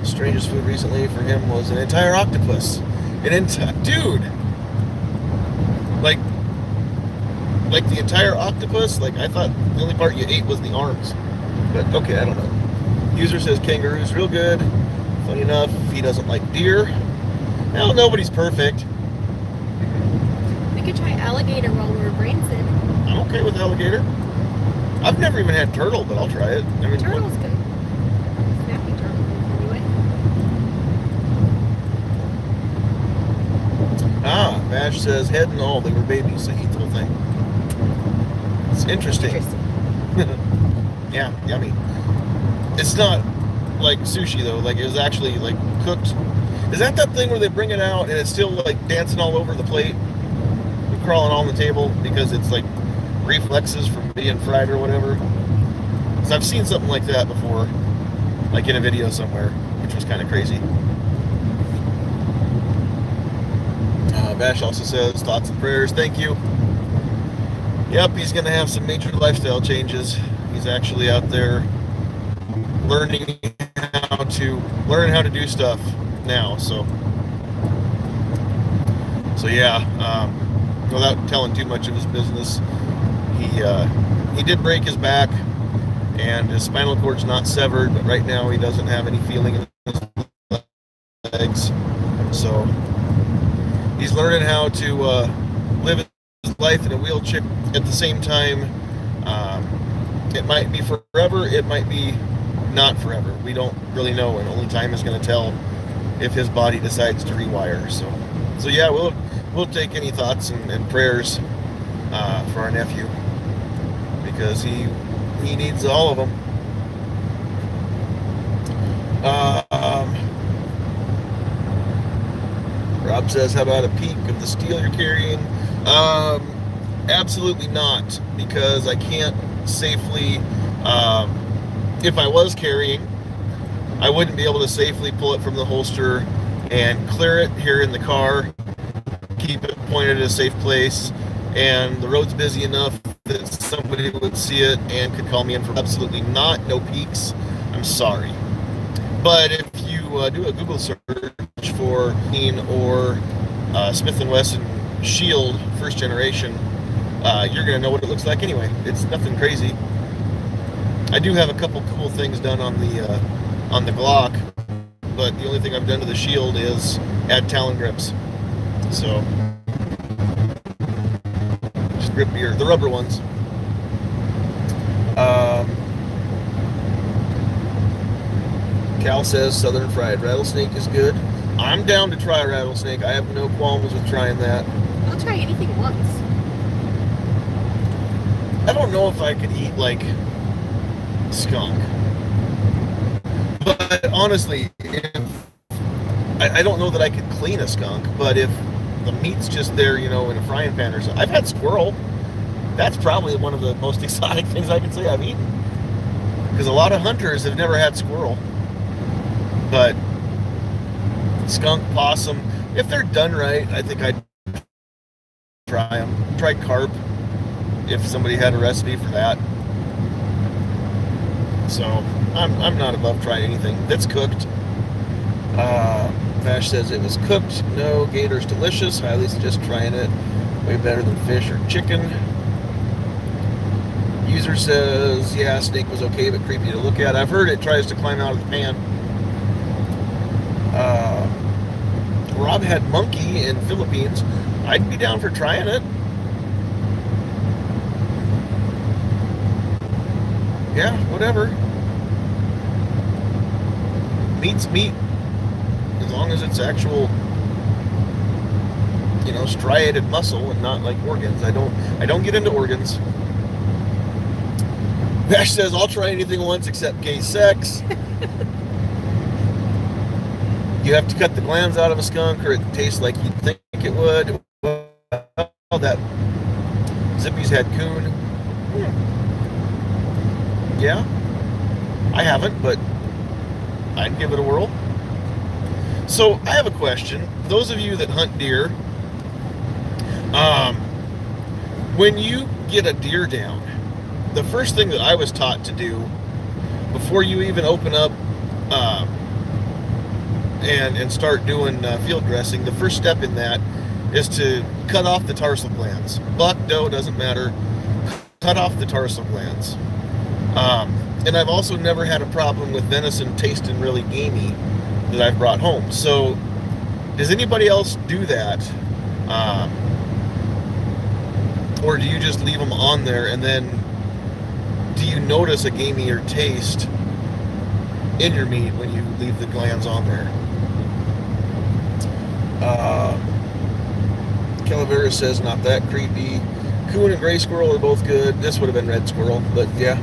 Strangest food recently for him was an entire octopus. Dude! Like the entire octopus? Like, I thought the only part you ate was the arms. But, okay, I don't know. User says kangaroos real good. Funny enough, he doesn't like deer. Well, nobody's perfect. We could try alligator while we're brainstorming. I'm okay with alligator. I've never even had turtle, but I'll try it. I mean, Turtle's good. Snappy turtle, anyway. Vash says head and all, they were babies, so he eats the whole thing. It's interesting. Yeah, yummy. It's not like sushi though. Like, it was actually like cooked. Is that thing where they bring it out and it's still like dancing all over the plate, crawling on the table because it's like reflexes from being fried or whatever? Because I've seen something like that before, like in a video somewhere, which was kind of crazy. Vash also says thoughts and prayers. Thank you. Yep, he's going to have some major lifestyle changes. He's actually out there learning how to do stuff now. So yeah. Without telling too much of his business, he did break his back, and his spinal cord's not severed. But right now, he doesn't have any feeling in his legs. So he's learning how to live his life in a wheelchair at the same time. It might be forever, it might be not forever. We don't really know, and only time is going to tell if his body decides to rewire. So yeah, we'll take any thoughts and prayers for our nephew, because he needs all of them. Rob says, how about a peek of the steel you're carrying? Absolutely not, because I can't safely, if I was carrying, I wouldn't be able to safely pull it from the holster and clear it here in the car, keep it pointed at a safe place, and the road's busy enough that somebody would see it and could call me in for absolutely not, no peaks. I'm sorry. But if you do a Google search for or Smith & Wesson Shield first generation, you're going to know what it looks like anyway. It's nothing crazy. I do have a couple cool things done on the Glock, but the only thing I've done to the Shield is add Talon grips. So just grip the rubber ones. Cal says Southern fried rattlesnake is good. I'm down to try a rattlesnake. I have no qualms with trying that. I'll try anything once. I don't know if I could eat like skunk, but honestly, I don't know that I could clean a skunk. But if the meat's just there, in a frying pan or something. I've had squirrel. That's probably one of the most exotic things I can say I've eaten, because a lot of hunters have never had squirrel. But skunk, possum, if they're done right, I think I'd try them. Try carp if somebody had a recipe for that. So I'm not above trying anything that's cooked. Vash says it was cooked. No, gator's delicious. Highly suggest trying it. Way better than fish or chicken. User says, yeah, snake was okay, but creepy to look at. I've heard it tries to climb out of the pan. Rob had monkey in Philippines. I'd be down for trying it. Yeah, whatever. Meat's meat, as long as it's actual, striated muscle and not like organs. I don't get into organs. Vash says, I'll try anything once except gay sex. you have to cut the glands out of a skunk, or it tastes like you'd think it would. Well, that Zippy's had coon. Yeah, I haven't, but I'd give it a whirl. So I have a question. Those of you that hunt deer, when you get a deer down, the first thing that I was taught to do before you even open up and start doing field dressing, the first step in that is to cut off the tarsal glands. Buck, doe, doesn't matter. Cut off the tarsal glands. And I've also never had a problem with venison tasting really gamey that I've brought home. So, does anybody else do that? Or do you just leave them on there, and then do you notice a gamier taste in your meat when you leave the glands on there? Calavera says not that creepy. Coon and gray squirrel are both good. This would have been red squirrel, but yeah.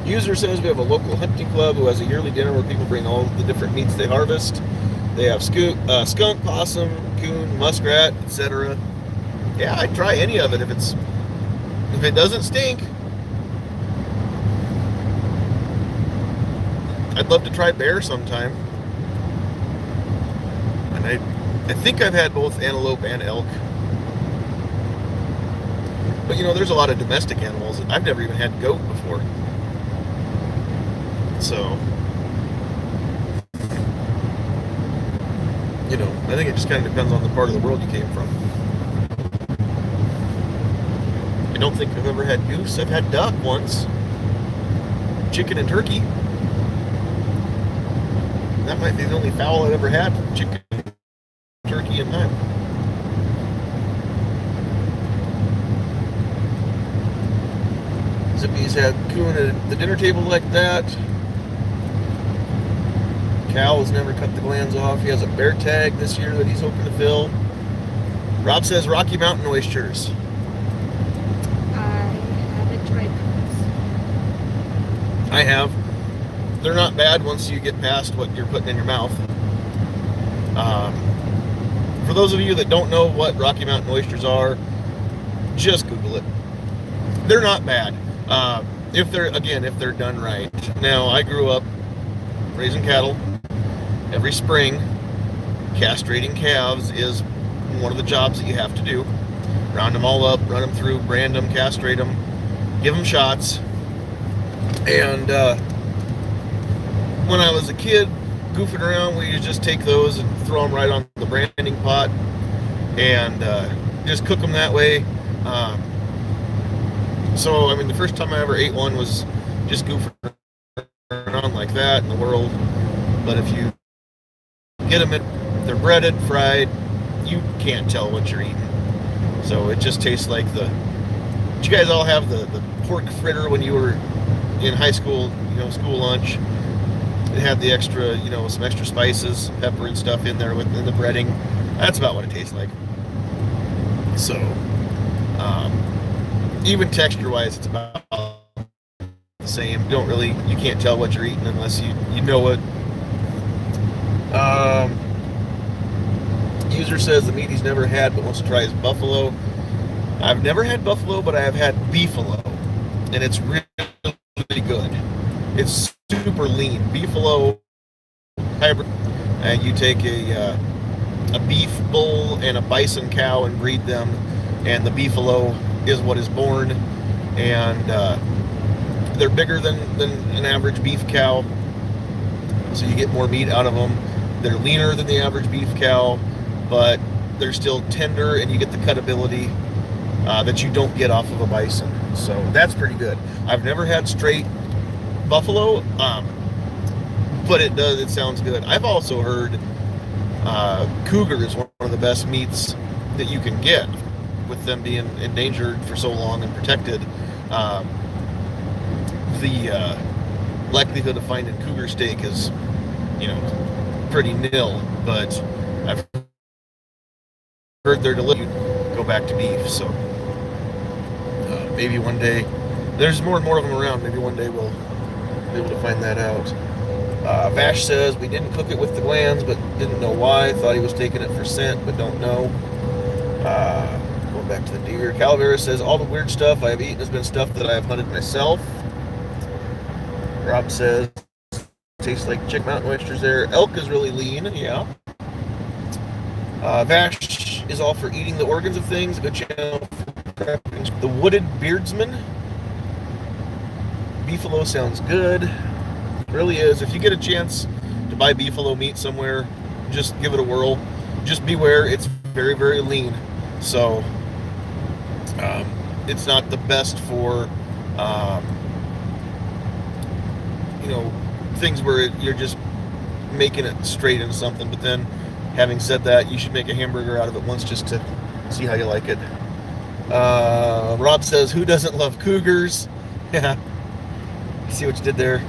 User says we have a local hunting club who has a yearly dinner where people bring all the different meats they harvest. They have skunk, possum, coon, muskrat, etc. Yeah, I'd try any of it if it doesn't stink. I'd love to try bear sometime. And I think I've had both antelope and elk. But there's a lot of domestic animals. I've never even had goat before. So, I think it just kind of depends on the part of the world you came from. I don't think I've ever had goose. I've had duck once. Chicken and turkey. That might be the only fowl I've ever had. Chicken, turkey, and that. Zippy's had coon at the dinner table like that. Cal has never cut the glands off. He has a bear tag this year that he's hoping to fill. Rob says Rocky Mountain oysters. I haven't tried those. I have. They're not bad once you get past what you're putting in your mouth. For those of you that don't know what Rocky Mountain oysters are, just Google it. They're not bad. If they're done right. Now, I grew up raising cattle. Every spring, castrating calves is one of the jobs that you have to do. Round them all up, run them through, brand them, castrate them, give them shots. And when I was a kid, goofing around, we would just take those and throw them right on the branding pot and just cook them that way. So, the first time I ever ate one was just goofing around like that in the world. But if you get them, they're breaded, fried, you can't tell what you're eating. So it just tastes like did you guys all have the pork fritter when you were in high school, school lunch? It had the extra, some extra spices, pepper and stuff in there within the breading. That's about what it tastes like. So, even texture-wise, it's about the same. You can't tell what you're eating unless you know it. User says the meat he's never had but wants to try is buffalo. I've never had buffalo, but I have had beefalo, and it's really, really good. It's super lean. Beefalo hybrid, and you take a beef bull and a bison cow and breed them, and the beefalo is what is born, and they're bigger than an average beef cow, so you get more meat out of them. They're leaner than the average beef cow, but they're still tender, and you get the cutability that you don't get off of a bison. So that's pretty good. I've never had straight buffalo, but it sounds good. I've also heard cougar is one of the best meats that you can get, with them being endangered for so long and protected. The likelihood of finding cougar steak is, pretty nil, but I've heard they're delicious. Go back to beef, so maybe one day, there's more and more of them around, maybe one day we'll be able to find that out. Vash says we didn't cook it with the glands, but didn't know why. Thought he was taking it for scent, but don't know. Going back to the deer. Calavera says all the weird stuff I have eaten has been stuff that I have hunted myself. Rob says tastes like Chick Mountain oysters there. Elk is really lean, yeah. Vash is all for eating the organs of things. A good channel for the Wooded Beardsman. Beefalo sounds good. It really is. If you get a chance to buy beefalo meat somewhere, just give it a whirl. Just beware, it's very, very lean. So, it's not the best for, things where you're just making it straight into something. But then, having said that, you should make a hamburger out of it once just to see how you like it. Rob says, who doesn't love cougars? Yeah. See what you did there.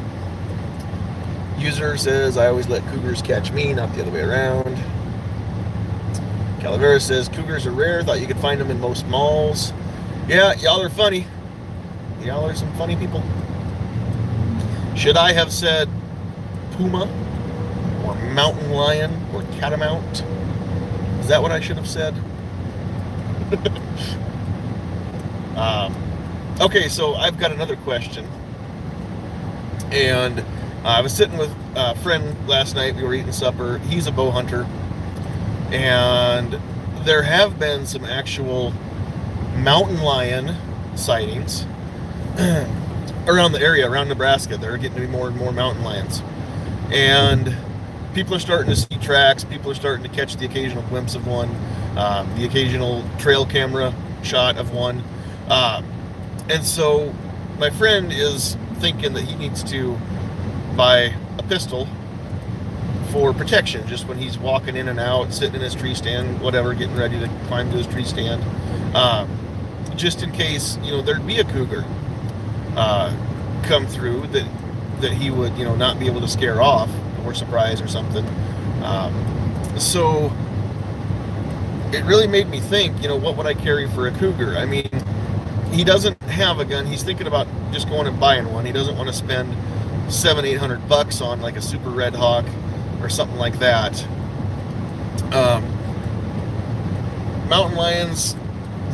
User says, I always let cougars catch me, not the other way around. Calavera says, cougars are rare. Thought you could find them in most malls. Yeah, y'all are funny. Y'all are some funny people. Should I have said puma or mountain lion or catamount? Is that what I should have said? Okay, so I've got another question. And I was sitting with a friend last night. We were eating supper. He's a bow hunter. And there have been some actual mountain lion sightings around the area, around Nebraska. There are getting to be more and more mountain lions. And people are starting to see tracks. People are starting to catch the occasional glimpse of one, the occasional trail camera shot of one. And so my friend is thinking that he needs to buy a pistol for protection, just when he's walking in and out, sitting in his tree stand, whatever, getting ready to climb to his tree stand, just in case there'd be a cougar come through that he would not be able to scare off or surprise or something. So it really made me think, what would I carry for a cougar? I mean, he doesn't have a gun. He's thinking about just going and buying one. He doesn't want to spend $700-800 on like a Super Red Hawk or something like that. Mountain lions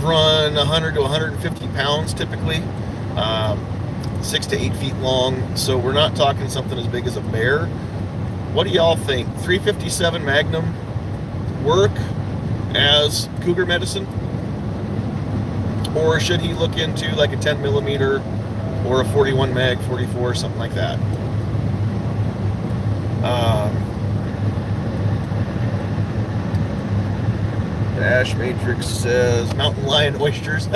run 100 to 150 pounds typically, 6 to 8 feet long. So we're not talking something as big as a bear. What do y'all think? 357 Magnum work as cougar medicine? Or should he look into like a 10 millimeter or a 41 mag, 44, something like that? Ash Matrix says mountain lion oysters.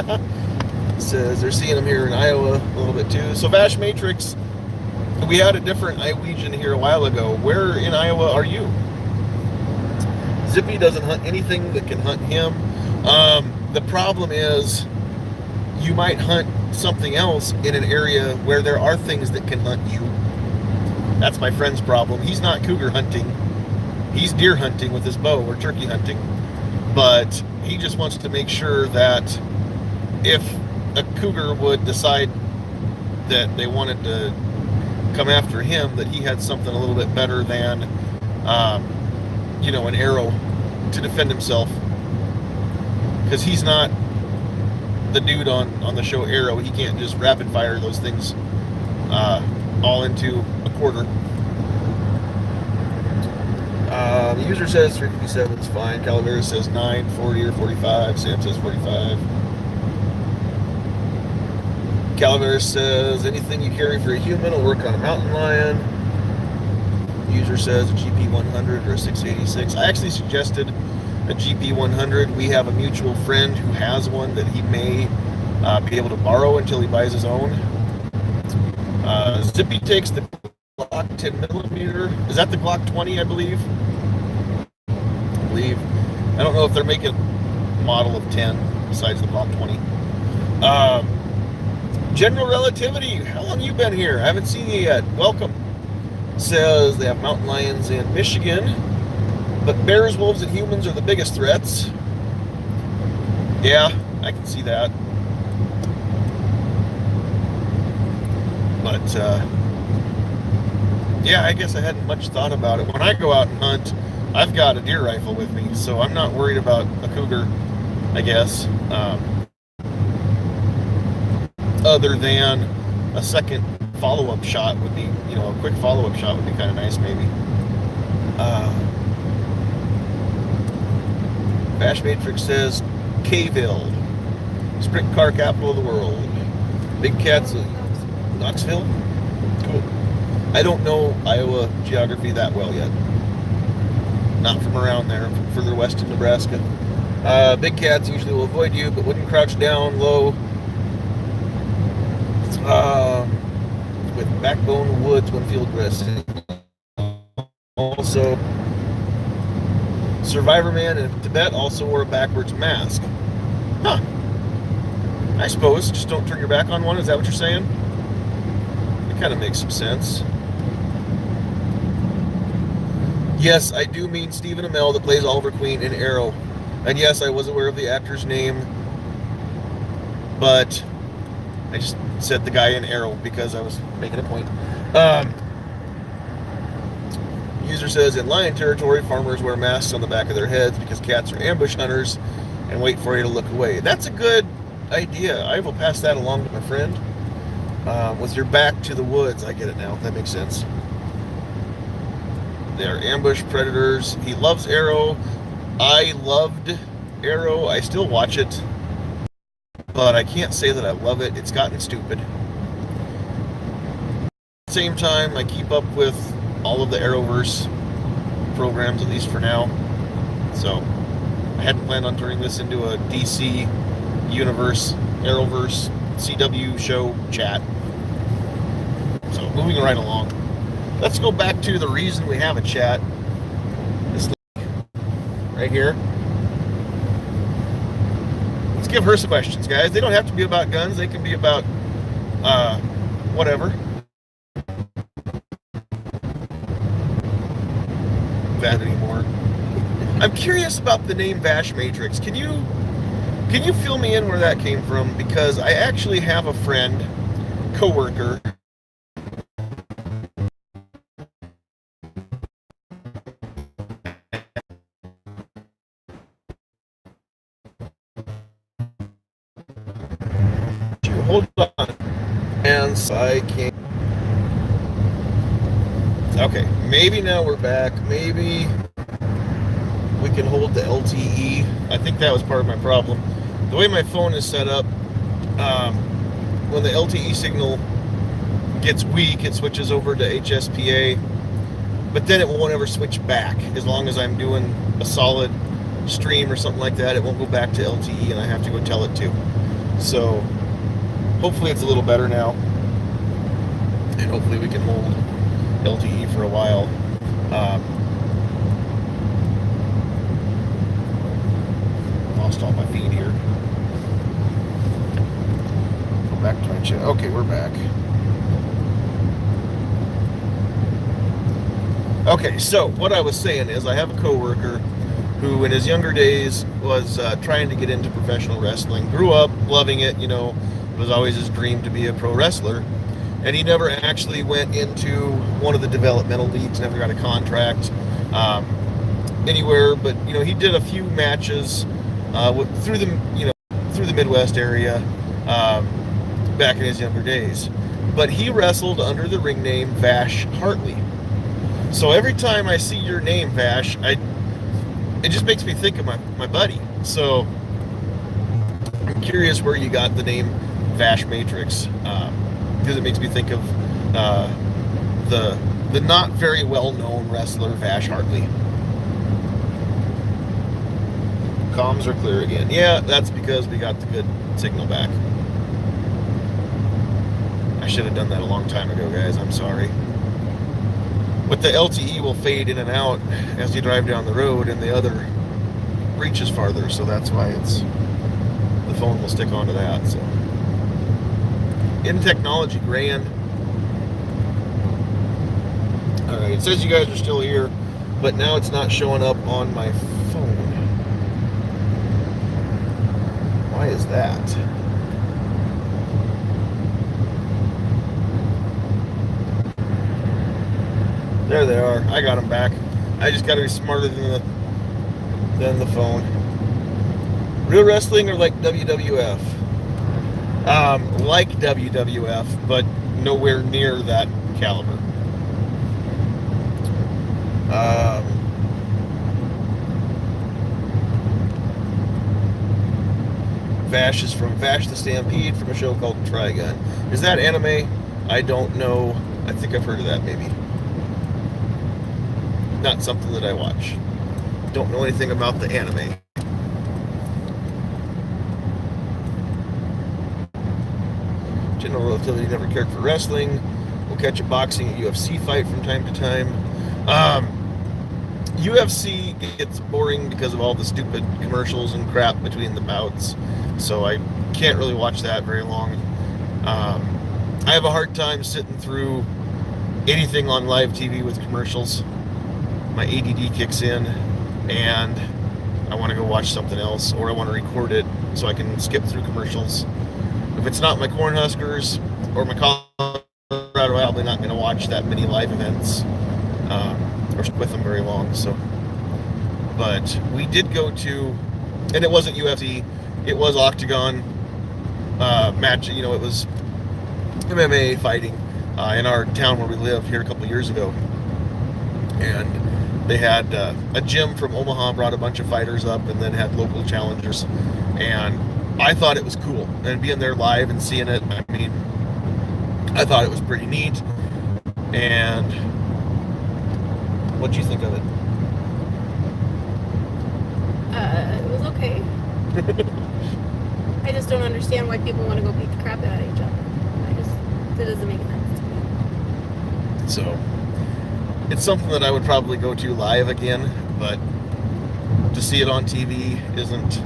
Says they're seeing them here in Iowa a little bit too. So Vash Matrix, we had a different Iowegian here a while ago. Where in Iowa are you? Zippy doesn't hunt anything that can hunt him. The problem is you might hunt something else in an area where there are things that can hunt you. That's my friend's problem. He's not cougar hunting. He's deer hunting with his bow or turkey hunting. But he just wants to make sure that if a cougar would decide that they wanted to come after him, that he had something a little bit better than, an arrow to defend himself. Because he's not the dude on the show Arrow. He can't just rapid fire those things all into a quarter. The user says 357 is fine. Calavera says 9, 40 or 45. Sam says 45. Calavera says anything you carry for a human will work on a mountain lion. User says a GP100 or a 686. I actually suggested a GP100. We have a mutual friend who has one that he may be able to borrow until he buys his own. Zippy takes the Glock 10 millimeter. Is that the Glock 20, I believe? I don't know if they're making a model of 10 besides the Glock 20. General Relativity, how long you been here? I haven't seen you yet. Welcome. Says they have mountain lions in Michigan, but bears, wolves, and humans are the biggest threats. Yeah, I can see that. But Yeah, I guess I hadn't much thought about it. When I go out and hunt, I've got a deer rifle with me, so I'm not worried about a cougar, I guess. Other than a second follow-up shot would be, a quick follow-up shot would be kind of nice, maybe. Bash Matrix says, Caveville, sprint car capital of the world. Big Cats, Knoxville? Cool. I don't know Iowa geography that well yet. Not from around there, from further west in Nebraska. Big cats usually will avoid you, but wouldn't crouch down low. With backbone woods when field resting. Also, Survivor Man in Tibet also wore a backwards mask. Huh. I suppose. Just don't turn your back on one. Is that what you're saying? It kind of makes some sense. Yes, I do mean Stephen Amell that plays Oliver Queen in Arrow. And yes, I was aware of the actor's name, but I just said the guy in Arrow because I was making a point. User says, in lion territory, farmers wear masks on the back of their heads because cats are ambush hunters and wait for you to look away. That's a good idea. I will pass that along to my friend. With your back to the woods, I get it now. That makes sense. They are ambush predators. He loves Arrow. I loved Arrow. I still watch it, but I can't say that I love it. It's gotten stupid. At the same time, I keep up with all of the Arrowverse programs, at least for now. So I hadn't planned on turning this into a DC Universe, Arrowverse, CW show chat. So moving right along. Let's go back to the reason we have a chat. This lady right here. Let's give her some questions, guys. They don't have to be about guns. They can be about whatever. That anymore. I'm curious about the name Bash Matrix. Can you fill me in where that came from? Because I actually have a friend, coworker, hold on, and so I can't. Okay, maybe now we're back. Maybe we can hold the LTE. I think that was part of my problem. The way my phone is set up, when the LTE signal gets weak, it switches over to HSPA, but then it won't ever switch back. As long as I'm doing a solid stream or something like that, it won't go back to LTE, and I have to go tell it to. So hopefully it's a little better now, and hopefully we can hold LTE for a while. Lost all my feed here. Go back to my chat. Okay, we're back. Okay, so what I was saying is I have a coworker who in his younger days was trying to get into professional wrestling. Grew up loving it, it was always his dream to be a pro wrestler. And he never actually went into one of the developmental leagues, never got a contract anywhere. But he did a few matches through the Midwest area back in his younger days. But he wrestled under the ring name Vash Hartley. So every time I see your name, Vash, it just makes me think of my buddy. So I'm curious where you got the name Vash Matrix. Because it makes me think of the not very well-known wrestler Vash Hartley. Comms are clear again. Yeah, that's because we got the good signal back. I should have done that a long time ago, guys. I'm sorry. But the LTE will fade in and out as you drive down the road, and the other reaches farther, so that's why the phone will stick onto that. So. In technology, grand. Alright, it says you guys are still here, but now it's not showing up on my phone. Why is that? There they are. I got them back. I just got to be smarter than the phone. Real wrestling or like WWF? Like WWF, but nowhere near that caliber. Vash is from Vash the Stampede from a show called Trigun. Is that anime? I don't know. I think I've heard of that, maybe. Not something that I watch. Don't know anything about the anime. General relativity, never cared for wrestling. We'll catch a boxing and UFC fight from time to time. UFC gets boring because of all the stupid commercials and crap between the bouts, so I can't really watch that very long. I have a hard time sitting through anything on live TV with commercials. My ADD kicks in and I want to go watch something else, or I want to record it so I can skip through commercials. If it's not my Cornhuskers or my Colorado, I'm probably not going to watch that many live events or stick with them very long. So, but we did go to, and it wasn't UFC, it was Octagon match. You know, it was MMA fighting in our town where we live here a couple years ago, and they had a gym from Omaha brought a bunch of fighters up, and then had local challengers, and I thought it was cool, and being there live and seeing it, I mean, I thought it was pretty neat. And what'd you think of it? It was okay. I just don't understand why people want to go beat the crap out of each other. It doesn't make sense to me. So, it's something that I would probably go to live again, but to see it on TV isn't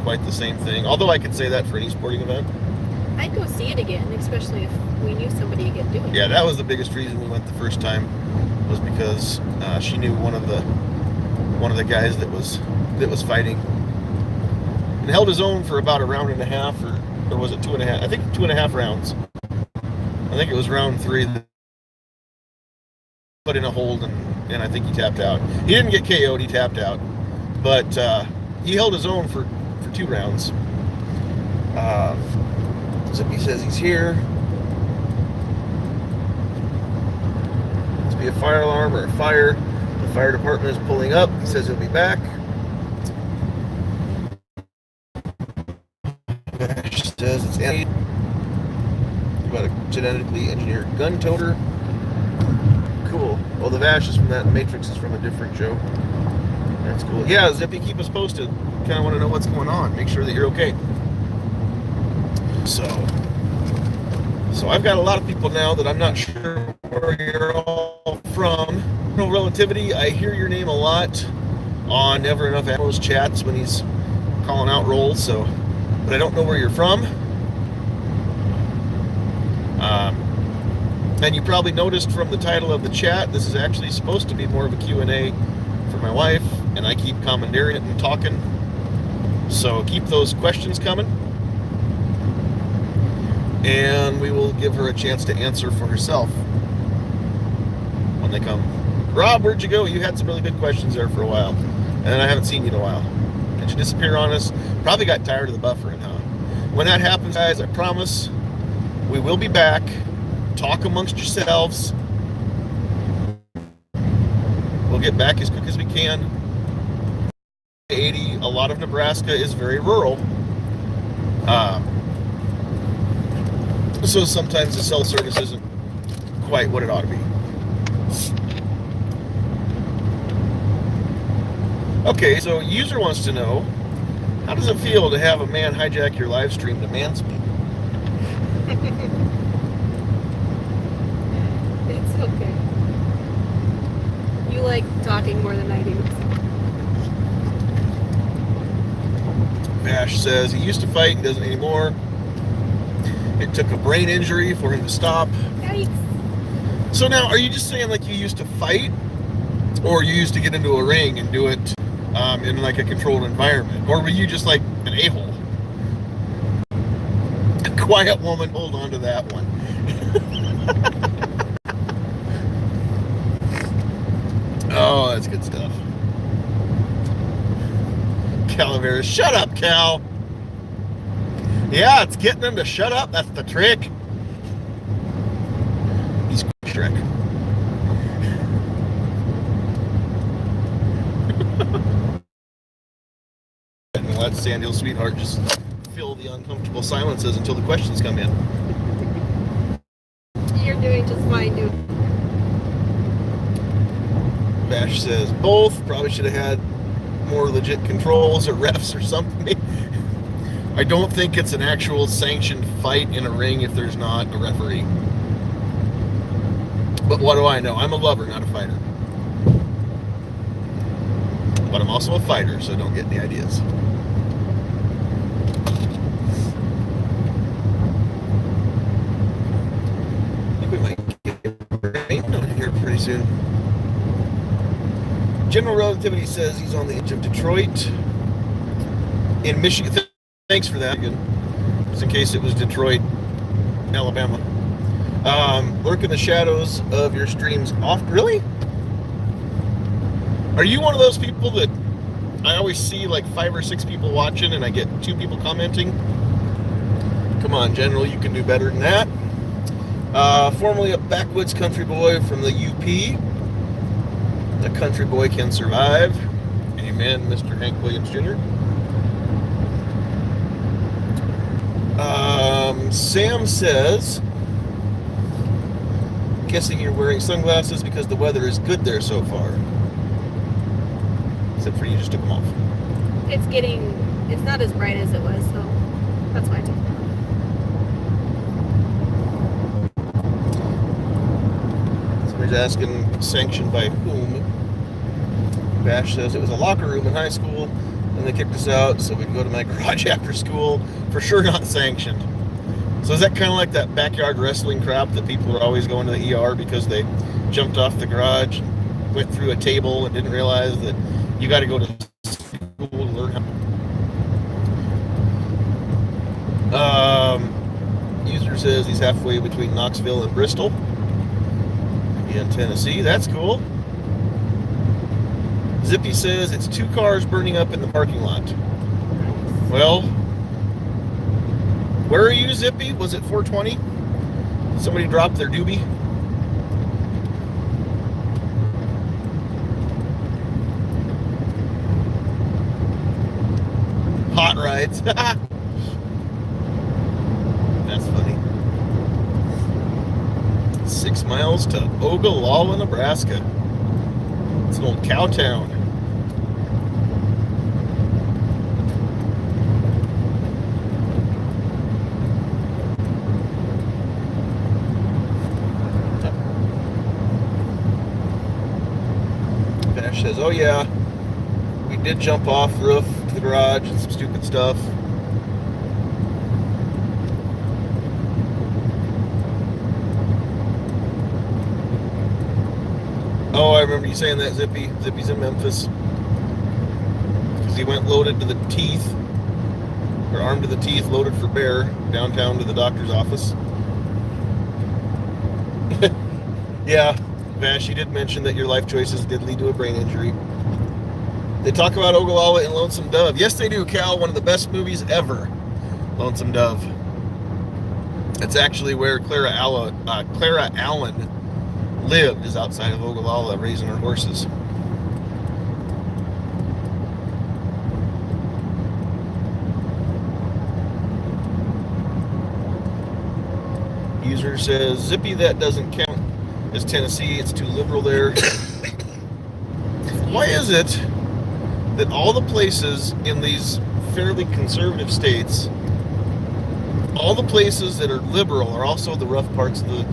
quite the same thing. Although I could say that for any sporting event. I'd go see it again, especially if we knew somebody again doing it. Yeah, that was the biggest reason we went the first time, was because she knew one of the guys that was fighting, and held his own for about a round and a half, or was it 2.5? I think 2.5 rounds. I think it was round 3 that put in a hold, and I think he tapped out. He didn't get KO'd, he tapped out, but he held his own for 2 rounds. Zippy says he's here. Must be a fire alarm or a fire. The fire department is pulling up. He says he'll be back. Vash says it's Andy. About a genetically engineered gun toter. Cool. Well, the Vash is from that. Matrix is from a different show. That's cool. Yeah, Zippy, keep us posted. Kind of want to know what's going on. Make sure that you're okay. So I've got a lot of people now that I'm not sure where you're all from. No relativity. I hear your name a lot on Never Enough Ammo's chats when he's calling out rolls. So, but I don't know where you're from. And you probably noticed from the title of the chat, this is actually supposed to be more of a Q&A for my wife, and I keep commandeering it and talking. So keep those questions coming, and we will give her a chance to answer for herself when they come. Rob, where'd you go? You had some really good questions there for a while, and I haven't seen you in a while. Did you disappear on us? Probably got tired of the buffering, huh? When that happens, guys, I promise we will be back. Talk amongst yourselves. We'll get back as quick as we can. 80, a lot of Nebraska is very rural. So sometimes the cell service isn't quite what it ought to be. Okay, so user wants to know, how does it feel to have a man hijack your live stream to mansplain? It's okay. You like talking more than I do. Vash says he used to fight, he doesn't anymore. It took a brain injury for him to stop. Yikes. So now, are you just saying like you used to fight, or you used to get into a ring and do it in like a controlled environment, or were you just like an a-hole? A quiet woman, hold on to that one. that's good stuff. Calaveras, shut up, Cal. Yeah, it's getting them to shut up. That's the trick. He's Shrek. And let Sandhills Sweetheart just fill the uncomfortable silences until the questions come in. You're doing just fine, dude. Bash says both. Probably should have had more legit controls or refs or something. I don't think it's an actual sanctioned fight in a ring if there's not a referee. But what do I know? I'm a lover, not a fighter. But I'm also a fighter, so don't get any ideas. I think we might get rain down here pretty soon. General Relativity says he's on the edge of Detroit. In Michigan. Thanks for that. Just in case it was Detroit, Alabama. Lurk in the shadows of your streams off. Really? Are you one of those people that I always see like 5 or 6 people watching and I get 2 people commenting? Come on, General, you can do better than that. Formerly a backwoods country boy from the UP. A country boy can survive. Amen, Mr. Hank Williams Jr. Sam says, guessing you're wearing sunglasses because the weather is good there so far. Except for you just took them off. It's not as bright as it was, so that's why I took them off. Somebody's asking, sanctioned by whom? Bash says it was a locker room in high school, and they kicked us out, so we'd go to my garage after school. For sure not sanctioned. So is that kind of like that backyard wrestling crap that people are always going to the ER because they jumped off the garage, went through a table, and didn't realize that you got to go to school to learn how. User says he's halfway between Knoxville and Bristol in Tennessee. That's cool. Zippy says it's 2 cars burning up in the parking lot. Well, where are you, Zippy? Was it 420? Somebody dropped their doobie? Hot rides. That's funny. 6 miles to Ogallala, Nebraska. It's an old cow town. Bash says, oh yeah, we did jump off the roof to the garage and some stupid stuff. Oh, I remember you saying that, Zippy. Zippy's in Memphis. Because he went loaded to the teeth, or armed to the teeth, loaded for bear, downtown to the doctor's office. Yeah, Vash, you did mention that your life choices did lead to a brain injury. They talk about Ogallala and Lonesome Dove. Yes, they do, Cal. One of the best movies ever, Lonesome Dove. It's actually where Clara Allen lived, is outside of Ogallala raising her horses. User says, Zippy, that doesn't count as Tennessee. It's too liberal there. Why is it that all the places in these fairly conservative states, all the places that are liberal are also the rough parts of the,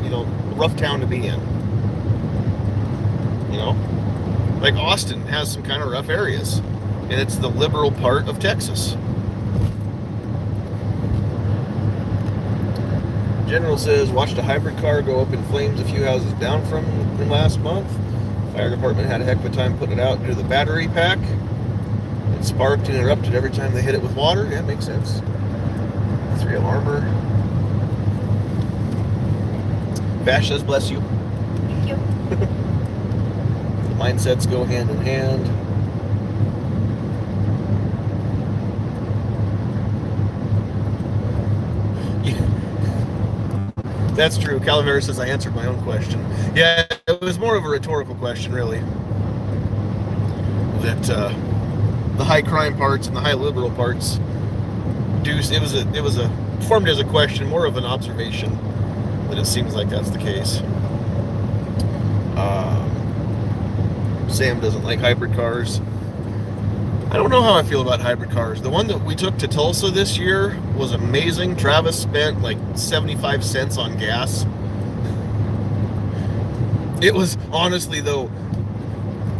rough town to be in? Like Austin has some kind of rough areas, and it's the liberal part of Texas. General says, watched a hybrid car go up in flames a few houses down from last month. Fire department had a heck of a time putting it out due to the battery pack. It sparked and erupted every time they hit it with water. Yeah, makes sense. 3M armor. Bash says, bless you. Thank you. Mindsets go hand in hand. That's true. Calavera says I answered my own question. Yeah, it was more of a rhetorical question, really. That the high crime parts and the high liberal parts it was formed as a question, more of an observation that it seems like that's the case. Sam doesn't like hybrid cars. I don't know how I feel about hybrid cars. The one that we took to Tulsa this year was amazing. Travis spent like 75 cents on gas. It was, honestly though,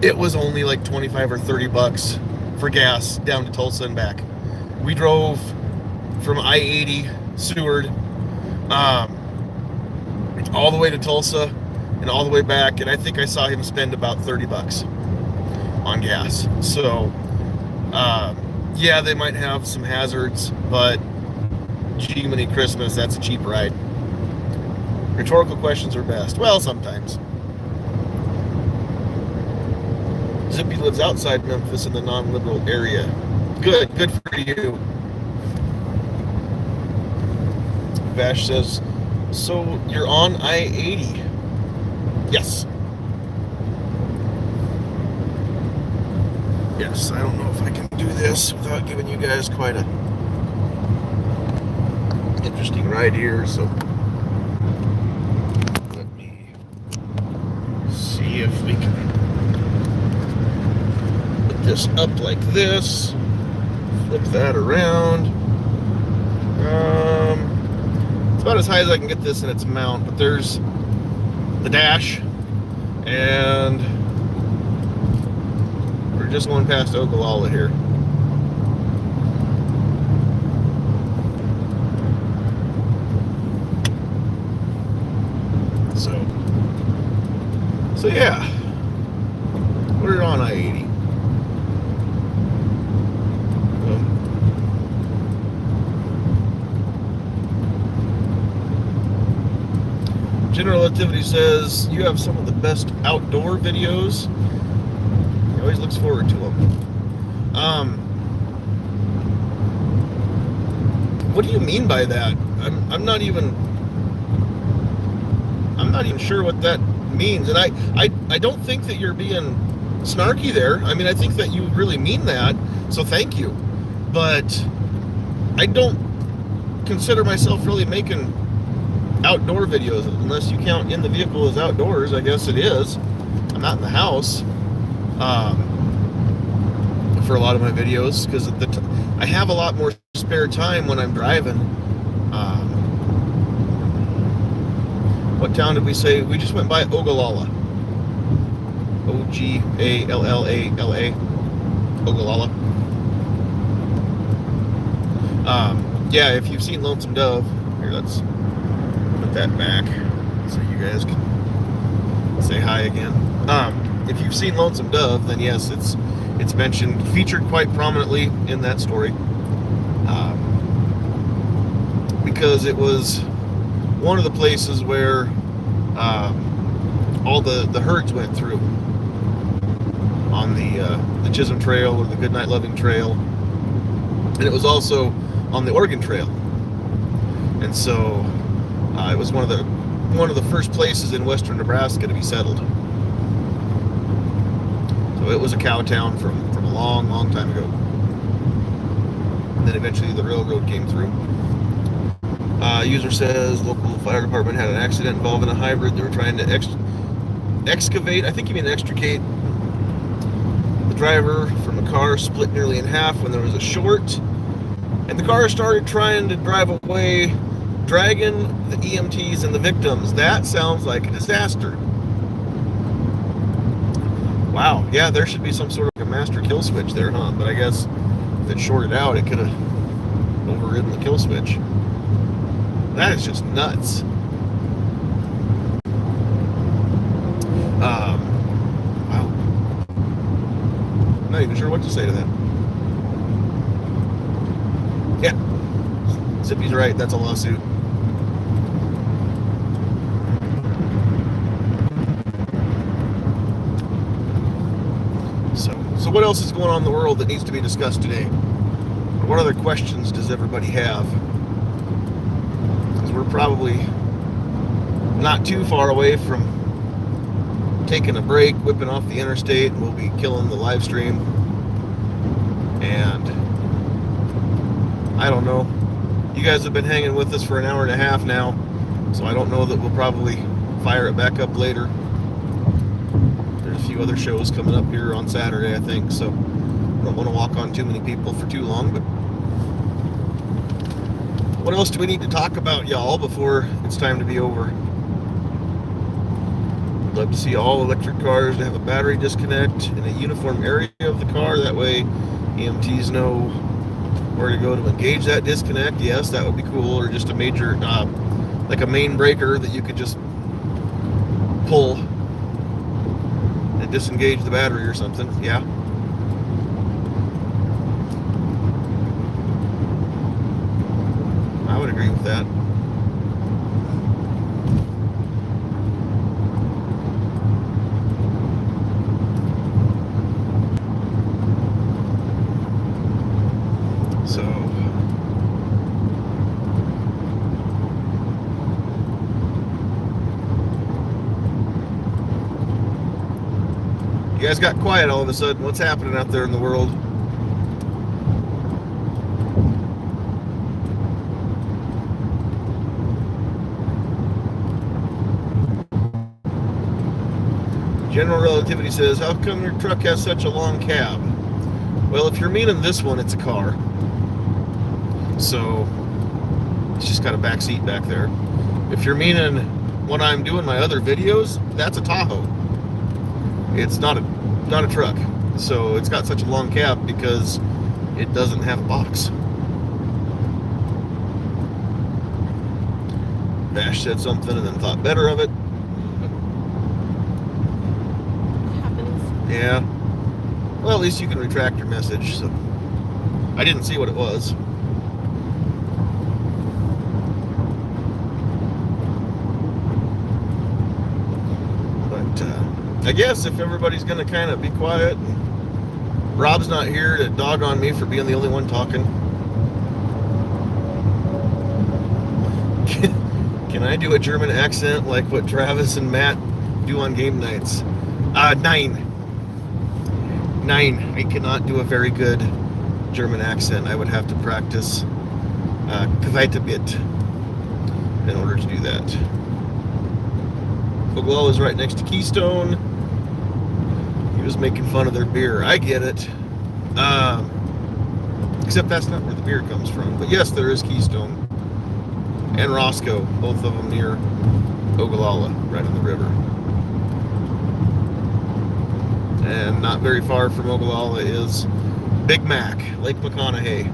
it was only like 25 or 30 bucks for gas down to Tulsa and back. We drove from I-80 Seward all the way to Tulsa and all the way back, and I think I saw him spend about 30 bucks on gas. So yeah, they might have some hazards, but Jiminy Christmas, that's a cheap ride. Rhetorical questions are best. Well, sometimes. Zippy lives outside Memphis in the non-liberal area. Good for you. Vash says, so you're on I-80? Yes. Yes, I don't know if I can do this without giving you guys quite a interesting ride here, so let me see if we can put this up like this, flip that around. It's about as high as I can get this in its mount, but there's the dash, and we're just going past Ogallala here. So yeah, we're on I-80. General Relativity says, you have some of the best outdoor videos. He always looks forward to them. What do you mean by that? I'm not even sure what that means. And I don't think that you're being snarky there. I mean, I think that you really mean that. So thank you. But I don't consider myself really making outdoor videos, unless you count in the vehicle as outdoors. I guess it is. I'm not in the house for a lot of my videos, because I have a lot more spare time when I'm driving. What town did we say? We just went by Ogallala. O-G-A-L-L-A-L-A. Ogallala. Yeah, if you've seen Lonesome Dove, here, let's put that back so you guys can say hi again. If you've seen Lonesome Dove, then yes, it's mentioned, featured quite prominently in that story, because it was one of the places where all the herds went through on the Chisholm Trail or the Goodnight Loving Trail, and it was also on the Oregon Trail, and so it was one of the first places in western Nebraska to be settled. So it was a cow town from a long, long time ago. And then eventually the railroad came through. User says local fire department had an accident involving a hybrid. They were trying to excavate, I think you mean extricate, the driver from a car, split nearly in half when there was a short. And the car started trying to drive away, dragging the EMTs and the victims. That sounds like a disaster. Wow, yeah, there should be some sort of a master kill switch there, huh? But I guess if it shorted out, it could have overridden the kill switch. That is just nuts. Wow. I'm not even sure what to say to that. Yeah. Zippy's right, that's a lawsuit. So what else is going on in the world that needs to be discussed today? What other questions does everybody have? Because we're probably not too far away from taking a break, whipping off the interstate, and we'll be killing the live stream. And I don't know. You guys have been hanging with us for an hour and a half now, so I don't know that we'll probably fire it back up later. There's a few other shows coming up here on Saturday, I think, so I don't want to walk on too many people for too long. But what else do we need to talk about, y'all, before it's time to be over? I'd love to see all electric cars to have a battery disconnect in a uniform area of the car. That way EMTs know where to go to engage that disconnect. Yes, that would be cool. Or just a major, like a main breaker that you could just pull and disengage the battery or something. Yeah. I would agree with that. So you guys got quiet all of a sudden. What's happening out there in the world? General Relativity says, how come your truck has such a long cab? Well, if you're meaning this one, it's a car. So it's just got a back seat back there. If you're meaning when I'm doing my other videos, that's a Tahoe. It's not a truck. So it's got such a long cab because it doesn't have a box. Bash said something and then thought better of it. Yeah. Well, at least you can retract your message. So I didn't see what it was. But I guess if everybody's going to kind of be quiet, and Rob's not here to dog on me for being the only one talking. Can I do a German accent like what Travis and Matt do on game nights? 9. I cannot do a very good German accent. I would have to practice quite a bit in order to do that. Oglala is right next to Keystone. He was making fun of their beer. I get it. Except that's not where the beer comes from. But yes, there is Keystone. And Roscoe, both of them near Oglala, right on the river. And not very far from Oglala is Big Mac, Lake McConaughey,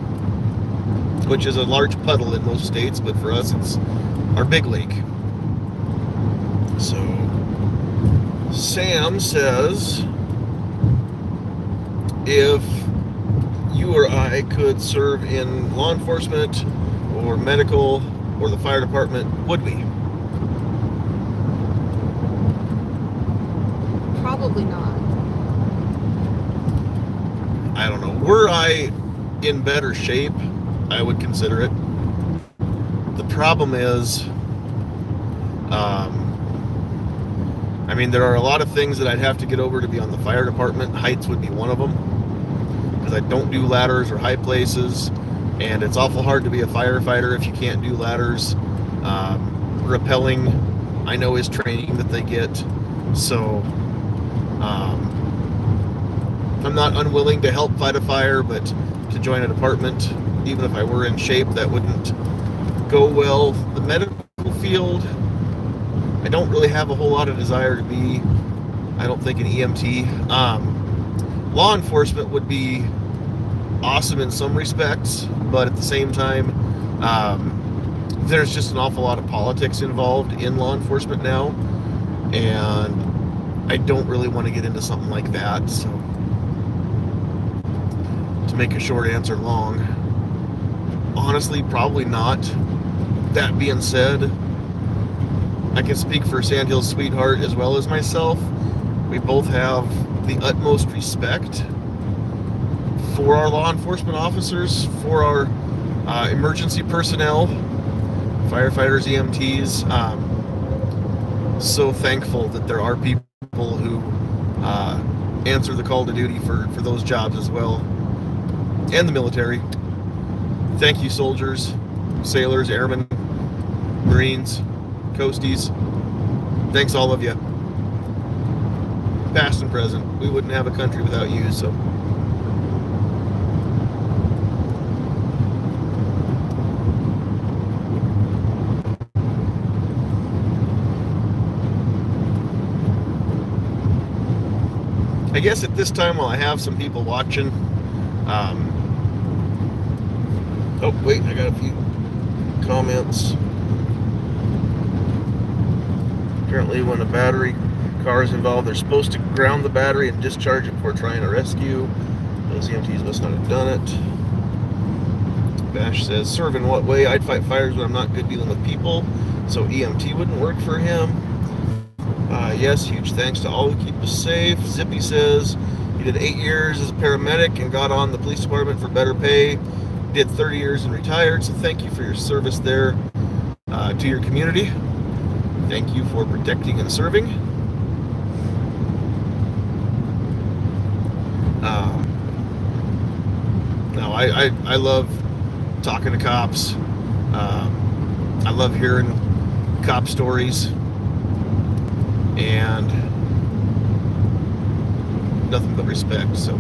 which is a large puddle in most states, but for us it's our big lake. So Sam says, if you or I could serve in law enforcement or medical or the fire department, would we? Probably not. I don't know. Were I in better shape, I would consider it. The problem is, I mean, there are a lot of things that I'd have to get over to be on the fire department. Heights would be one of them, because I don't do ladders or high places, and it's awful hard to be a firefighter if you can't do ladders. Rappelling, I know, is training that they get. So I'm not unwilling to help fight a fire, but to join a department, even if I were in shape, that wouldn't go well. The medical field, I don't really have a whole lot of desire to be, I don't think, an EMT. Law enforcement would be awesome in some respects, but at the same time, there's just an awful lot of politics involved in law enforcement now, and I don't really want to get into something like that. So to make a short answer long, honestly, probably not. That being said, I can speak for Sandhills Sweetheart as well as myself. We both have the utmost respect for our law enforcement officers, for our emergency personnel, firefighters, EMTs. So thankful that there are people who answer the call to duty for those jobs as well, and the military. Thank you, soldiers, sailors, airmen, Marines, coasties. Thanks, all of you, past and present. We wouldn't have a country without you. So I guess at this time, while I have some people watching, oh wait, I got a few comments. Apparently, when a battery car is involved, they're supposed to ground the battery and discharge it before trying to rescue. Those EMTs must not have done it. Bash says, serve in what way? I'd fight fires when I'm not good dealing with people, so EMT wouldn't work for him. Yes, huge thanks to all who keep us safe. Zippy says, he did 8 years as a paramedic and got on the police department for better pay. Did 30 years and retired, so thank you for your service there to your community. Thank you for protecting and serving. No, I love talking to cops. I love hearing cop stories, and nothing but respect. So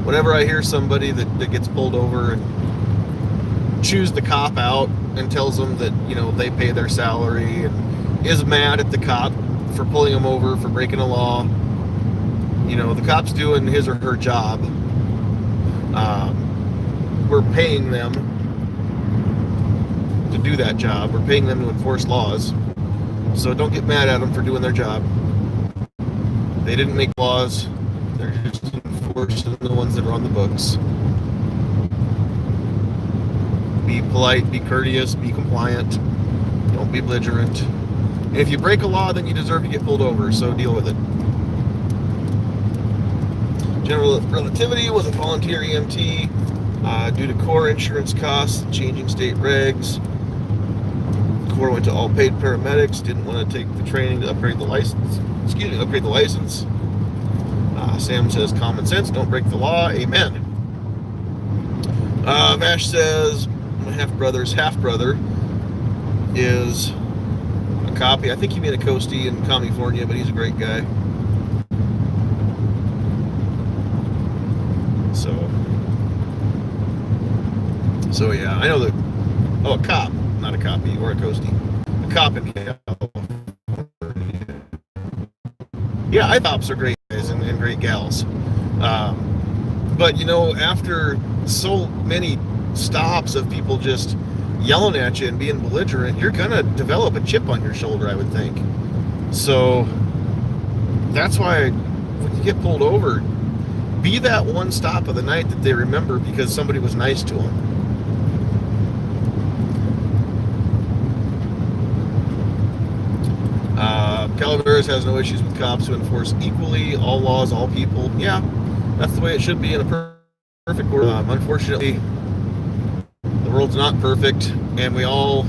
whenever I hear somebody that gets pulled over and chews the cop out and tells them that, you know, they pay their salary, and is mad at the cop for pulling them over for breaking a law, you know, the cop's doing his or her job. We're paying them to do that job. We're paying them to enforce laws. So don't get mad at them for doing their job. They didn't make laws. They're just enforcing the ones that are on the books. Be polite, be courteous, be compliant. Don't be belligerent. And if you break a law, then you deserve to get pulled over, so deal with it. General Relativity was a volunteer EMT due to core insurance costs, changing state regs. Core went to all paid paramedics, didn't want to take the training to upgrade the license. Upgrade the license. Sam says, common sense, don't break the law. Amen. Vash says, my half-brother's half-brother is a copy. I think he made a coastie in California, but he's a great guy. So yeah, I know that. Oh, a cop, not a copy or a coastie. A cop in California. Yeah, I cops are great guys and great gals. But you know, after so many stops of people just yelling at you and being belligerent, you're gonna develop a chip on your shoulder, I would think. So that's why when you get pulled over, be that one stop of the night that they remember because somebody was nice to them. Calaveras has no issues with cops who enforce equally all laws, all people. Yeah, that's the way it should be in a perfect world. Unfortunately, the world's not perfect, and we all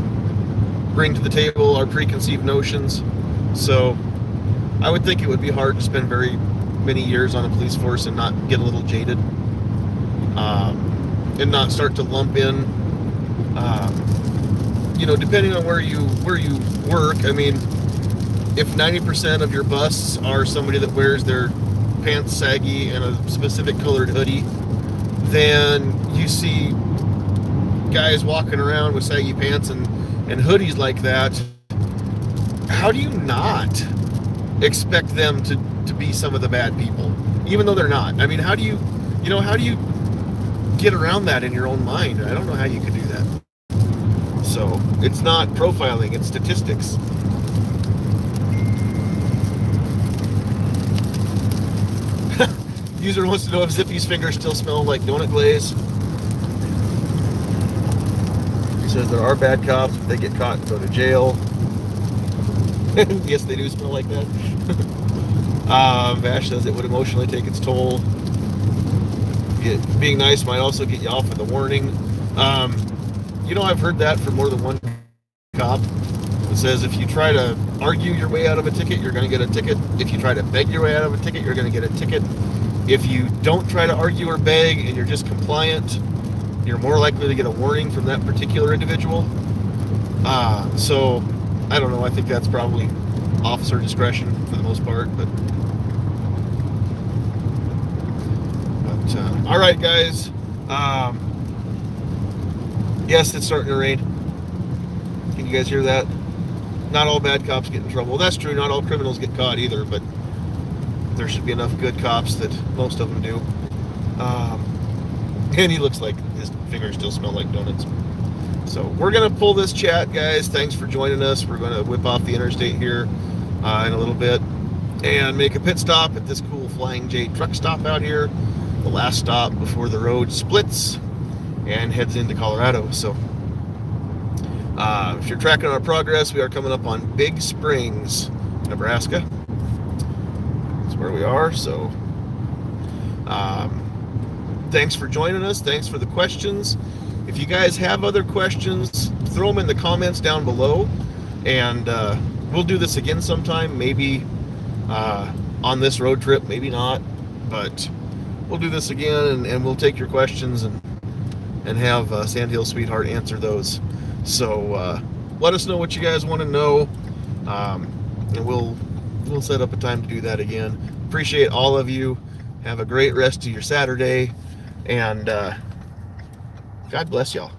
bring to the table our preconceived notions. So I would think it would be hard to spend very many years on a police force and not get a little jaded, and not start to lump in, you know, depending on where you work. I mean, if 90% of your busts are somebody that wears their pants saggy and a specific colored hoodie, then you see guys walking around with saggy pants and hoodies like that. How do you not expect them to be some of the bad people, even though they're not? I mean, how do you get around that in your own mind? I don't know how you could do that. So it's not profiling, it's statistics. User wants to know if Zippy's fingers still smell like donut glaze. He says there are bad cops, but they get caught and go to jail. Yes, they do smell like that. Vash says it would emotionally take its toll. Being nice might also get you off with a warning. I've heard that from more than one cop. It says if you try to argue your way out of a ticket, you're going to get a ticket. If you try to beg your way out of a ticket, you're going to get a ticket. If you don't try to argue or beg and you're just compliant, you're more likely to get a warning from that particular individual. So, I don't know. I think that's probably officer discretion for the most part. But all right, guys. Yes, it's starting to rain. Can you guys hear that? Not all bad cops get in trouble. Well, that's true. Not all criminals get caught either, but there should be enough good cops that most of them do. And he looks like his fingers still smell like donuts. So we're going to pull this chat, guys. Thanks for joining us. We're going to whip off the interstate here in a little bit and make a pit stop at this cool Flying J truck stop out here. The last stop before the road splits and heads into Colorado. So if you're tracking our progress, we are coming up on Big Springs, Nebraska. That's where we are. So thanks for joining us. Thanks for the questions. If you guys have other questions, throw them in the comments down below, and we'll do this again sometime, maybe on this road trip, maybe not, but we'll do this again, and we'll take your questions and have Sandhills Sweetheart answer those. So let us know what you guys want to know, and we'll set up a time to do that again. Appreciate all of you. Have a great rest of your Saturday, and God bless y'all.